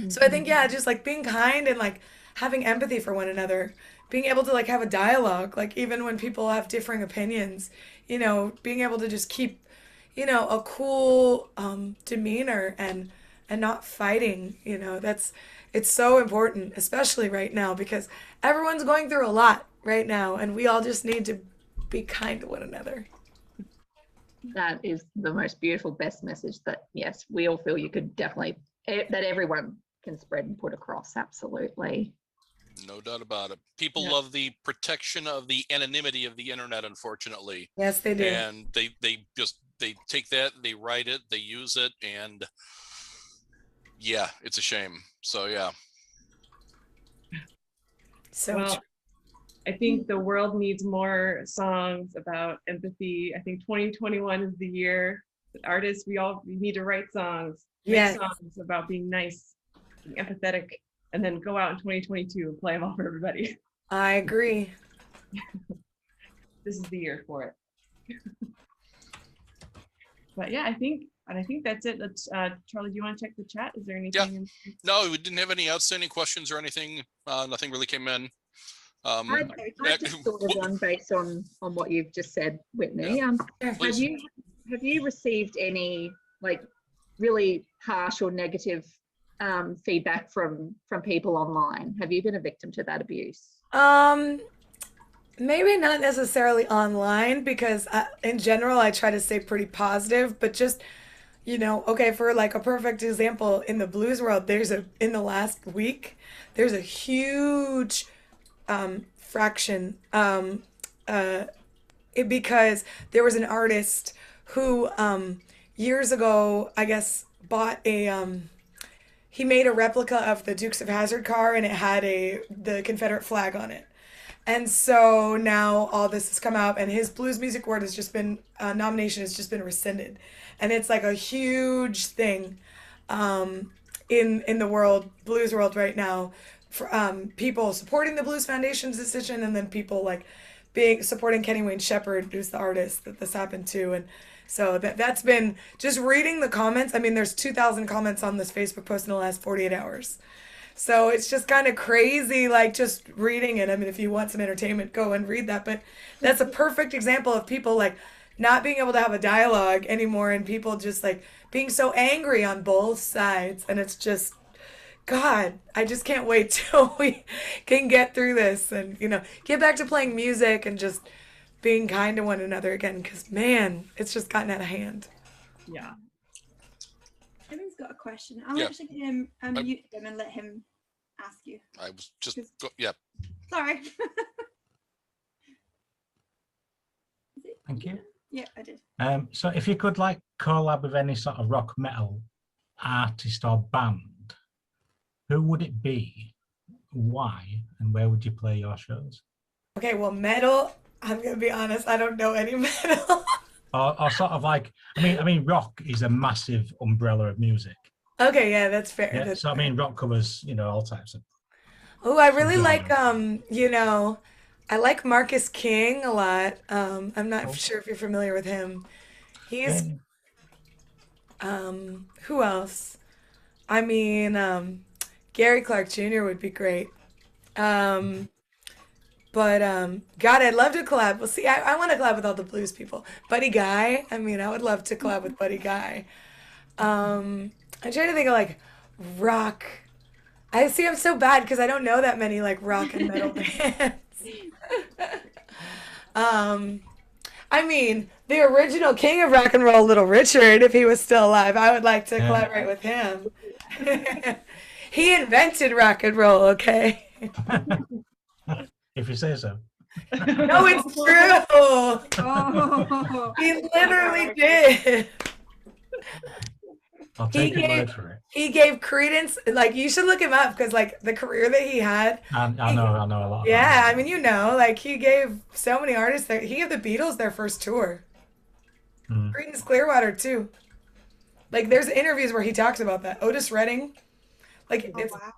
so I think, yeah, just like being kind and like having empathy for one another, being able to like have a dialogue, like even when people have differing opinions, being able to just keep, a cool demeanor and not fighting, it's so important, especially right now, because everyone's going through a lot right now, and we all just need to be kind to one another. That is the most beautiful, best message that, yes, we all feel you could definitely, that everyone can spread and put across. Absolutely. No doubt about it. People love the protection of the anonymity of the internet, unfortunately. Yes, they do. And they take that, they write it, they use it, and yeah, it's a shame. So yeah. So Well, I think the world needs more songs about empathy. I think 2021 is the year that artists, we need to write songs, Yes. make songs about being nice, being empathetic, and then go out in 2022 and play them all for everybody. I agree. This is the year for it. But yeah, I think that's it. Let's Charlie, do you want to check the chat? Is there anything? Yeah. No, we didn't have any outstanding questions or anything. Nothing really came in. I just thought of one based on what you've just said, Whitney. Yeah. Have you received any like really harsh or negative feedback from people online? Have you been a victim to that abuse? Maybe not necessarily online because in general I try to stay pretty positive, but just okay, for like a perfect example in the blues world, in the last week, there's a huge fraction because there was an artist who years ago, I guess, bought he made a replica of the Dukes of Hazzard car and it had the Confederate flag on it. And so now all this has come out, and his Blues Music Award has just been nomination has just been rescinded, and it's like a huge thing in the blues world right now, for people supporting the Blues Foundation's decision, and then people like supporting Kenny Wayne Shepherd, who's the artist that this happened to, and so that's been just reading the comments. I mean, there's 2,000 comments on this Facebook post in the last 48 hours. So it's just kind of crazy, like just reading it. I mean, if you want some entertainment, go and read that. But that's a perfect example of people like not being able to have a dialogue anymore, and people just like being so angry on both sides. And it's just, God, I just can't wait till we can get through this and, get back to playing music and just being kind to one another again. Because, man, it's just gotten out of hand. Yeah. Kevin's got a question. I'm actually going to mute him and let him ask you. I was just, Sorry. Thank you. Yeah, I did. So if you could like collab with any sort of rock metal artist or band, who would it be, why, and where would you play your shows? Okay, well, metal, I'm going to be honest, I don't know any metal. Or sort of like, I mean, rock is a massive umbrella of music. Okay, yeah, that's fair. Yeah, That's so fair. I mean, rock covers, all types of. Oh, I really like I like Marcus King a lot. I'm not sure if you're familiar with him. He's who else? I mean, Gary Clark Jr. would be great. But God, I'd love to collab. Well, see, I want to collab with all the blues people. Buddy Guy. I mean, I would love to collab with Buddy Guy. I'm trying to think of like rock. I'm so bad because I don't know that many like rock and metal bands. I mean, the original king of rock and roll, Little Richard, if he was still alive, I would like to collaborate with him. He invented rock and roll, okay? If you say so. No, it's true. Oh. He literally did. I'll take your word for it. He gave credence, like you should look him up because like the career that he had. I know a lot. Yeah, I mean, like he gave so many artists he gave the Beatles their first tour. Creedence Clearwater too. Like there's interviews where he talks about that. Otis Redding. Like Wow.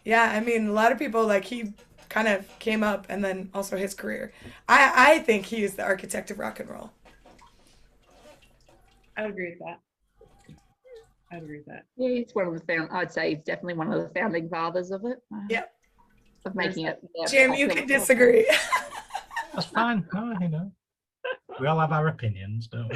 Yeah, I mean a lot of people like he kind of came up and then also his career. I think he is the architect of rock and roll. I would agree with that. Yeah, he's one of the I'd say he's definitely one of the founding fathers of it. Yep. Of making it. Jim, you can disagree. That's fine. We all have our opinions, don't we?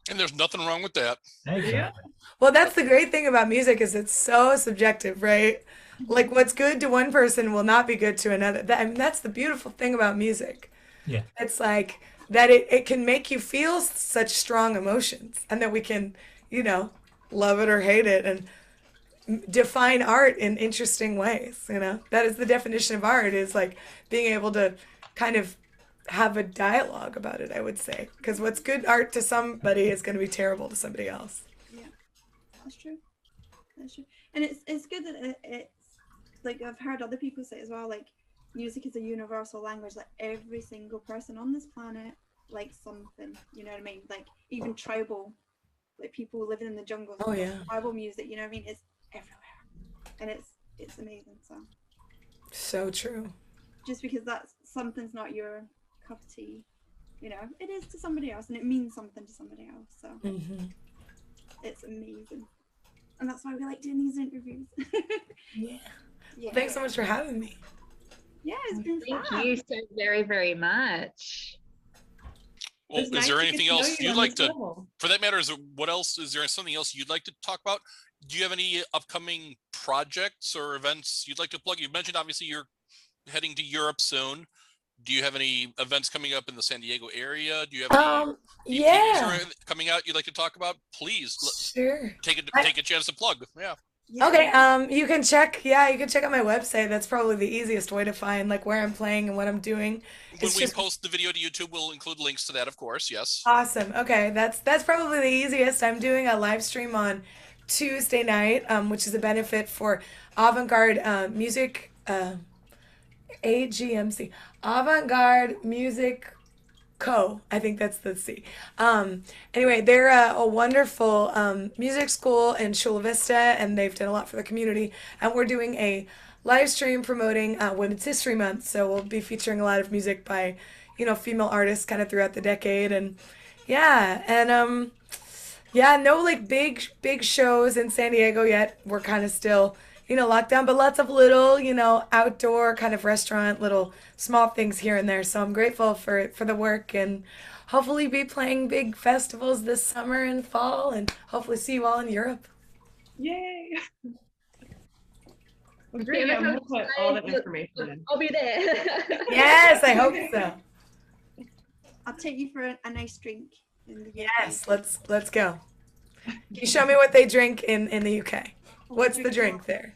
and there's nothing wrong with that. Exactly. Well, that's the great thing about music is it's so subjective, right? Like what's good to one person will not be good to another. I mean, that's the beautiful thing about music. Yeah. It's like that it can make you feel such strong emotions and that we can, love it or hate it and define art in interesting ways, That is the definition of art is like being able to kind of have a dialogue about it, I would say. Because what's good art to somebody is going to be terrible to somebody else. Yeah, that's true. And it's good that it's like I've heard other people say as well, like music is a universal language. Like every single person on this planet likes something. You know what I mean? Like even tribal, like people living in the jungle. Oh yeah. Tribal music. You know what I mean? It's everywhere, and it's amazing. So true. Just because that's something's not your cup of tea, it is to somebody else, and it means something to somebody else. So it's amazing, and that's why we like doing these interviews. Yeah. Well, thanks so much for having me. Yeah, it's been fun. Thank you so very, very much. Well, It's is nice there to get anything to know else you you'd on like this to, level. for that matter, is there something else you'd like to talk about? Do you have any upcoming projects or events you'd like to plug? You mentioned obviously you're heading to Europe soon. Do you have any events coming up in the San Diego area? Do you have any EPs or Yeah, anything coming out you'd like to talk about? Please sure. take a chance to plug. Yeah. Yeah. Okay, you can check, you can check out my website. That's probably the easiest way to find like where I'm playing and what I'm doing. When It's we just post the video to YouTube, we'll include links to that, of course. Yes. awesome. Okay, that's probably the easiest. I'm doing a live stream on Tuesday night, which is a benefit for avant-garde music, AGMC, Avant-Garde Music Co. I think that's the C. Anyway, they're a wonderful music school in Chula Vista, and they've done a lot for the community. And we're doing a live stream promoting Women's History Month. So we'll be featuring a lot of music by, female artists kind of throughout the decade. And yeah, and yeah, no like big shows in San Diego yet. We're kind of still, locked down, but lots of little, outdoor kind of restaurant, little small things here and there. So I'm grateful for the work and hopefully be playing big festivals this summer and fall and hopefully see you all in Europe. Yay! Well, great. Yeah, I'm gonna put all that information in. I'll be there. Yes, I hope so. I'll take you for a nice drink in the UK. Yes, let's go. Can you show me what they drink in the UK? What's the drink there?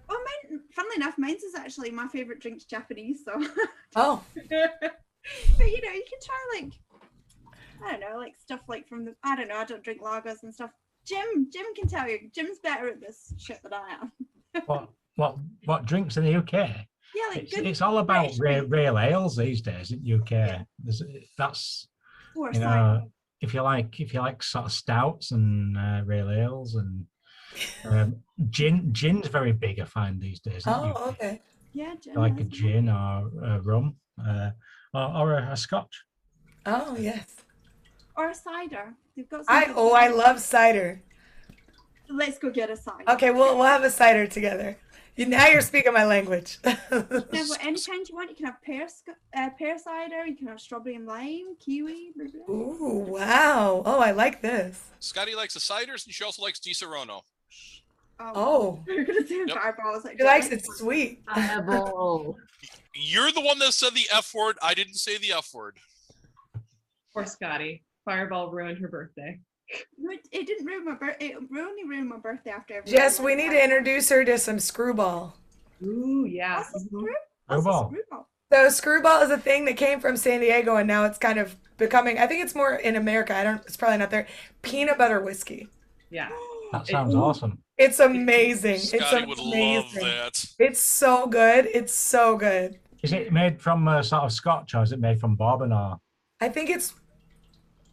Oh, mine, funnily enough, mine's is actually my favorite drink's Japanese, so Oh, but you can try like I don't know, like stuff like from the I don't know, I don't drink lagers and stuff. Jim can tell you. Jim's better at this shit than I am. What drinks in the UK? Yeah, like It's all about British real ales these days in UK. Yeah. That's or you cider. know if you like sort of stouts and real ales and gin's very big I find these days. In the oh, UK. okay. Yeah, Jim. Like a has one. gin or a rum or a scotch. Oh, yes. Or a cider. They've got I love cider. Let's go get a cider. Okay, we'll have a cider together. Now you're speaking my language. Yeah, but any kind you want, you can have pear cider, you can have strawberry and lime, kiwi. Blah, blah. Ooh, wow. Oh, I like this. Scotty likes the ciders, and she also likes Di Serono. Oh, You're gonna say Yep. fireball. I was like, she likes it sweet. Fireball. You're the one that said the F word. I didn't say the F word. Poor Scotty. Fireball ruined her birthday. It didn't ruin my birthday. It only ruined my birthday after everything. Jess, we need to introduce her to some screwball. Ooh, yeah. What's a Mhm. Screwball. screwball? So screwball is a thing that came from San Diego, and now it's kind of becoming. I think it's more in America. It's probably not there. Peanut butter whiskey. Yeah. That sounds awesome. It's amazing. Scotty it's would amazing. love that. It's so good. It's so good. Is it made from sort of scotch or is it made from bourbon or? I think it's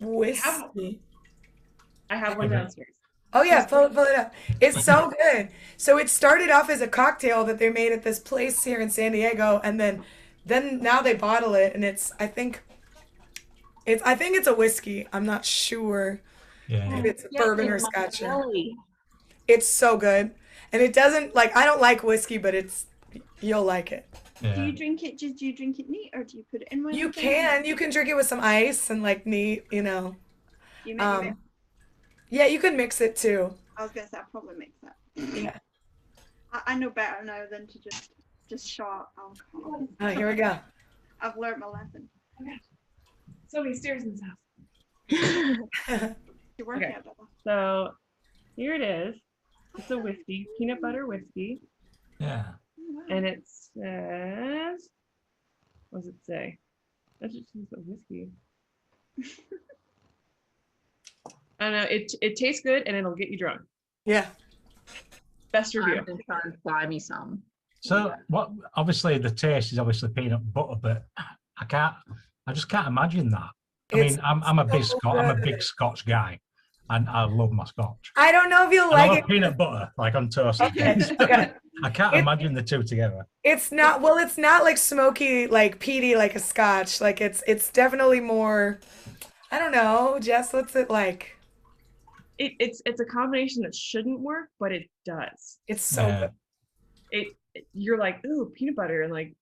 whiskey. I have one downstairs. Oh yeah, pull it up. It's so good. So it started off as a cocktail that they made at this place here in San Diego, and then now they bottle it, and I think it's a whiskey. I'm not sure Yeah. if it's Yeah, bourbon or in my scotch. belly. It's so good, and it doesn't like I don't like whiskey, but you'll like it. Do Yeah. you drink it? Do you drink it neat, or do you put it in one? You of them? can drink it with some ice and like neat, You make it. Yeah, you can mix it too. I was gonna say I'll probably mix that. Yeah. I know better now than to just shot alcohol. Oh, here we go. I've learned my lesson. So many stairs in this house. You're working Okay. out, Bella. So here it is. It's a whiskey, peanut butter whiskey. Yeah. And it says, what does it say? That just says a whiskey. I don't know. It tastes good and it'll get you drunk. Yeah. Best review. I'm trying to buy me some. So what? Obviously, the taste is obviously peanut butter, but I just can't imagine that. I It's mean, I'm a big so I'm a big good. Scotch guy, and I love my Scotch. I don't know if you'll And I like love it. peanut butter, like on toast. Okay. Okay. I can't It- imagine the two together. It's not like smoky, like peaty, like a scotch. Like it's definitely more. I don't know, Jess. What's it like? It's a combination that shouldn't work, but it does. It's so Yeah. good. You're like, ooh, peanut butter and like,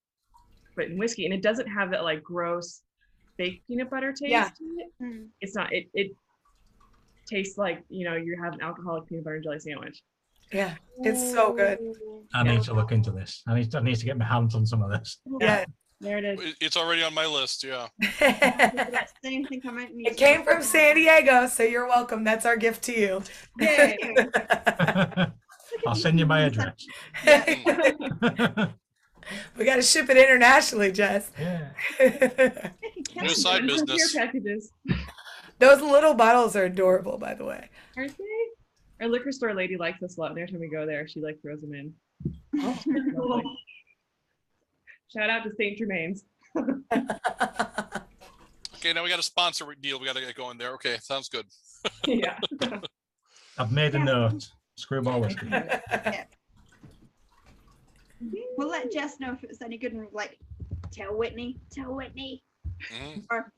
but in whiskey, and it doesn't have that like gross fake peanut butter taste Yeah. to it. Mm. It's not. It tastes like, you know, you have an alcoholic peanut butter and jelly sandwich. Yeah, it's so good. Ooh. I need to look into this. I need to get my hands on some of this. Yeah. There it is. It's already on my list. Yeah. It Same thing come out in New came Zealand. from San Diego, so you're welcome. That's our gift to you. Yay. I'll send you my address. We got to ship it internationally, Jess. Yeah. New side And some business. Care packages. Those little bottles are adorable, by the way. Aren't they? Our liquor store lady likes us a lot. And every time we go there, she like throws them in. Lovely. Shout out to St. Germain's. Okay, now we got a sponsor deal. We got to get going there. Okay, sounds good. Yeah. I've made a note. Screwball whiskey. We'll let Jess know if it's any good, and we're like, tell Whitney. Mhm. Or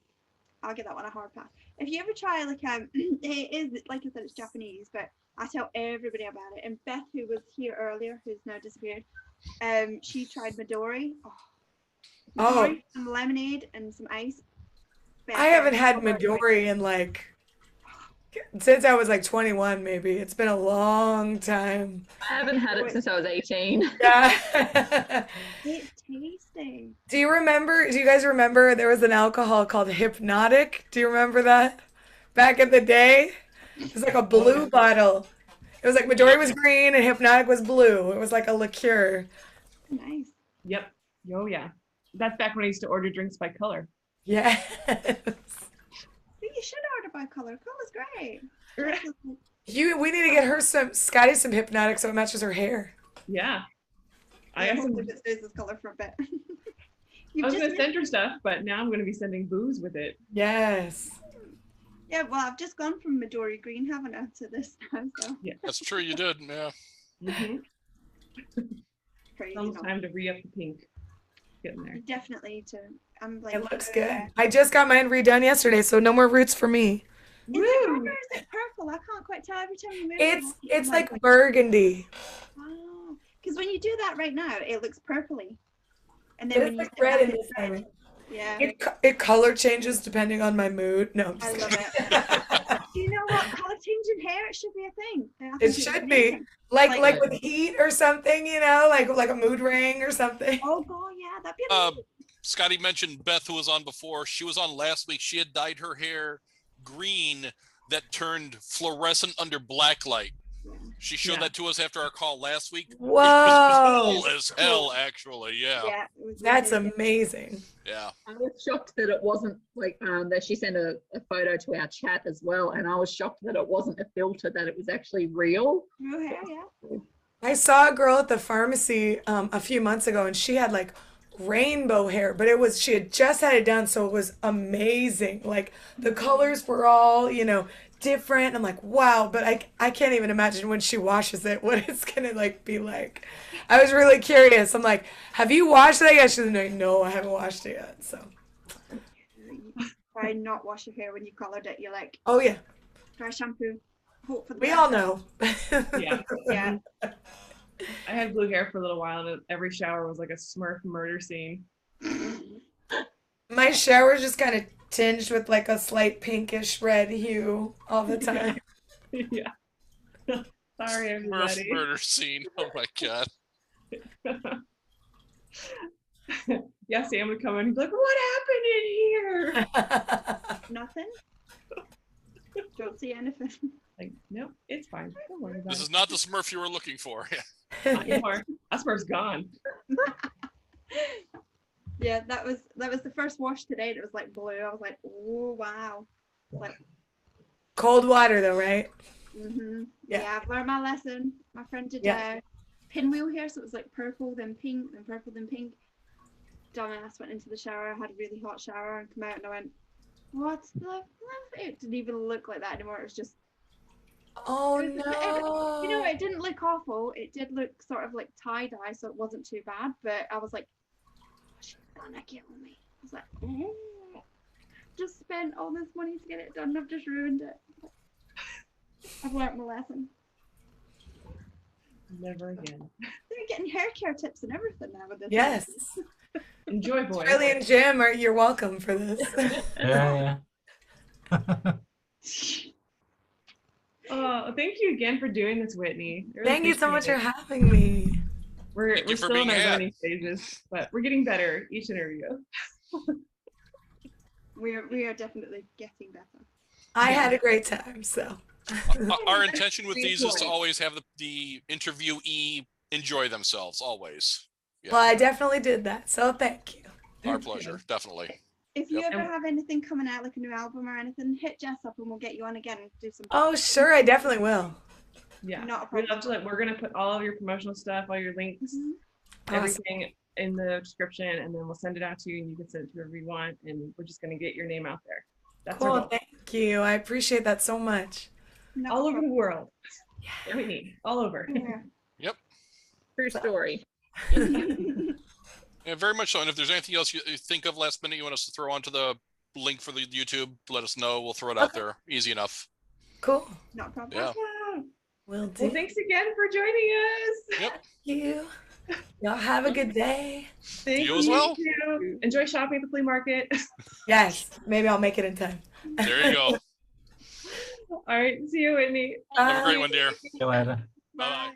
I'll get that one a hard pass. If you ever try, like, it is, like I said, it's Japanese, but I tell everybody about it. And Beth, who was here earlier, who's now disappeared, she tried Midori. Midori, some lemonade and some ice. Beth, I haven't had oh, Midori in like, since I was like 21, maybe. It's been a long time. I haven't had it since I was 18. Yeah. It's tasty. Do you guys remember there was an alcohol called Hypnotic? Do you remember that? Back in the day? It was like a blue bottle. It was like Midori was green and Hypnotic was blue. It was like a liqueur. Nice. Yep. Oh yeah. That's back when I used to order drinks by color. Yes. You should order by color. Color's great. We need to get her Scotty some Hypnotic so it matches her hair. Yeah. I I got hope some, it stays this color for a bit. I You've was just gonna send her stuff, but now I'm gonna be sending booze with it. Yes. Yeah, well, I've just gone from Midori green, haven't I, to this now, so That's true. You did. Yeah. Mm-hmm. crazy. Almost not. time to re-up the pink. Getting there. Definitely to. I'm like. It looks good. I just got mine redone yesterday, so no more roots for me. Is it red or is it purple? I can't quite tell every time you move. It's like burgundy. Oh, because when you do that right now, it looks purpley, and then It's when you like sit red back, in it's this one. yeah, It color changes depending on my mood. No, I'm I just love kidding. it. Do you know what color changing hair? It should be a thing. I It think it's should be. amazing. Like with heat or something, you know, like a mood ring or something. Oh god, yeah, that'd be Um, amazing. Scotty mentioned Beth, who was on before. She was on last week. She had dyed her hair green that turned fluorescent under black light. She showed Yeah. that to us after our call last week. It Whoa, was cool as hell, actually. Yeah. Yeah, it was that's amazing. amazing. Yeah. I was shocked that it wasn't like that she sent a photo to our chat as well, and I was shocked that it wasn't a filter, that it was actually real. Real hair, yeah. I saw a girl at the pharmacy a few months ago, and she had like rainbow hair, but she had just had it done, so it was amazing. Like the colors were all, different. I'm like, wow, but I can't even imagine when she washes it what it's gonna like be like. I was really curious. I'm like, have you washed it yet? She's like, no, I haven't washed it yet. So, Try not wash your hair when you colored it. You're like, oh yeah, try shampoo. Hope for the we best. all know. Yeah. Yeah. I had blue hair for a little while, and every shower was like a Smurf murder scene. My shower's just kind of tinged with like a slight pinkish red hue all the time. Yeah. Sorry, Murph everybody. murder scene. Oh my god. Yeah, Sam would come in and be like, "What happened in here?" Nothing. Don't see anything. Like, nope, it's fine. Don't worry about This it. is not the Smurf you were looking for. Not anymore. That Smurf's gone. Yeah, that was the first wash today. And it was like blue. I was like, oh wow. Like, Cold water though, right? yeah. Yeah. I've learned my lesson. My friend did Yeah. pinwheel hair, so it was like purple, then pink, then purple, then pink. Dumbass went into the shower, had a really hot shower, and come out, and I went, what the? It didn't even look like that anymore. It was just. Oh It was- no. You know, it didn't look awful. It did look sort of like tie-dye, so it wasn't too bad. But I was like, she's gonna kill me. I was like, just spent all this money to get it done. I've just ruined it. I've learnt my lesson. Never again. They're getting hair care tips and everything now with this. Yes. Enjoy, boys. Charlie and Jim, you're welcome for this. Yeah. Oh, thank you again for doing this, Whitney. I really Thank you so much appreciate for it. having me. We're Thank you for still in being our had. learning stages, but we're getting better each interview. We are definitely getting better. I had a great time, so. Our intention with Great these is to point. always have the interviewee enjoy themselves, always. Well, I definitely did that, so thank you. Our pleasure, definitely. If you Yep. ever have anything coming out, like a new album or anything, hit Jess up and we'll get you on again and do some. Oh, sure, I definitely will. Yeah, Not a we'd problem. love to. We're gonna put all of your promotional stuff, all your links, Awesome. everything in the description, and then we'll send it out to you, and you can send it to whoever you want, and we're just gonna get your name out there. That's our Cool, goal. thank you. I appreciate that so much. Not All a over the problem. world. Whitney, all over. Yeah. True story. Yeah, very much so. And if there's anything else you think of last minute you want us to throw onto the link for the YouTube, let us know. We'll throw it out Okay. there. Easy enough. Cool. Not a problem. Yeah. Awesome. Will do. Well, thanks again for joining us. Yep. you. Y'all have a good day. Thank You as well. you. Enjoy shopping at the flea market. Yes, maybe I'll make it in time. There you go. All right, see you, Whitney. Have a great Bye. one, dear. See you later. Bye.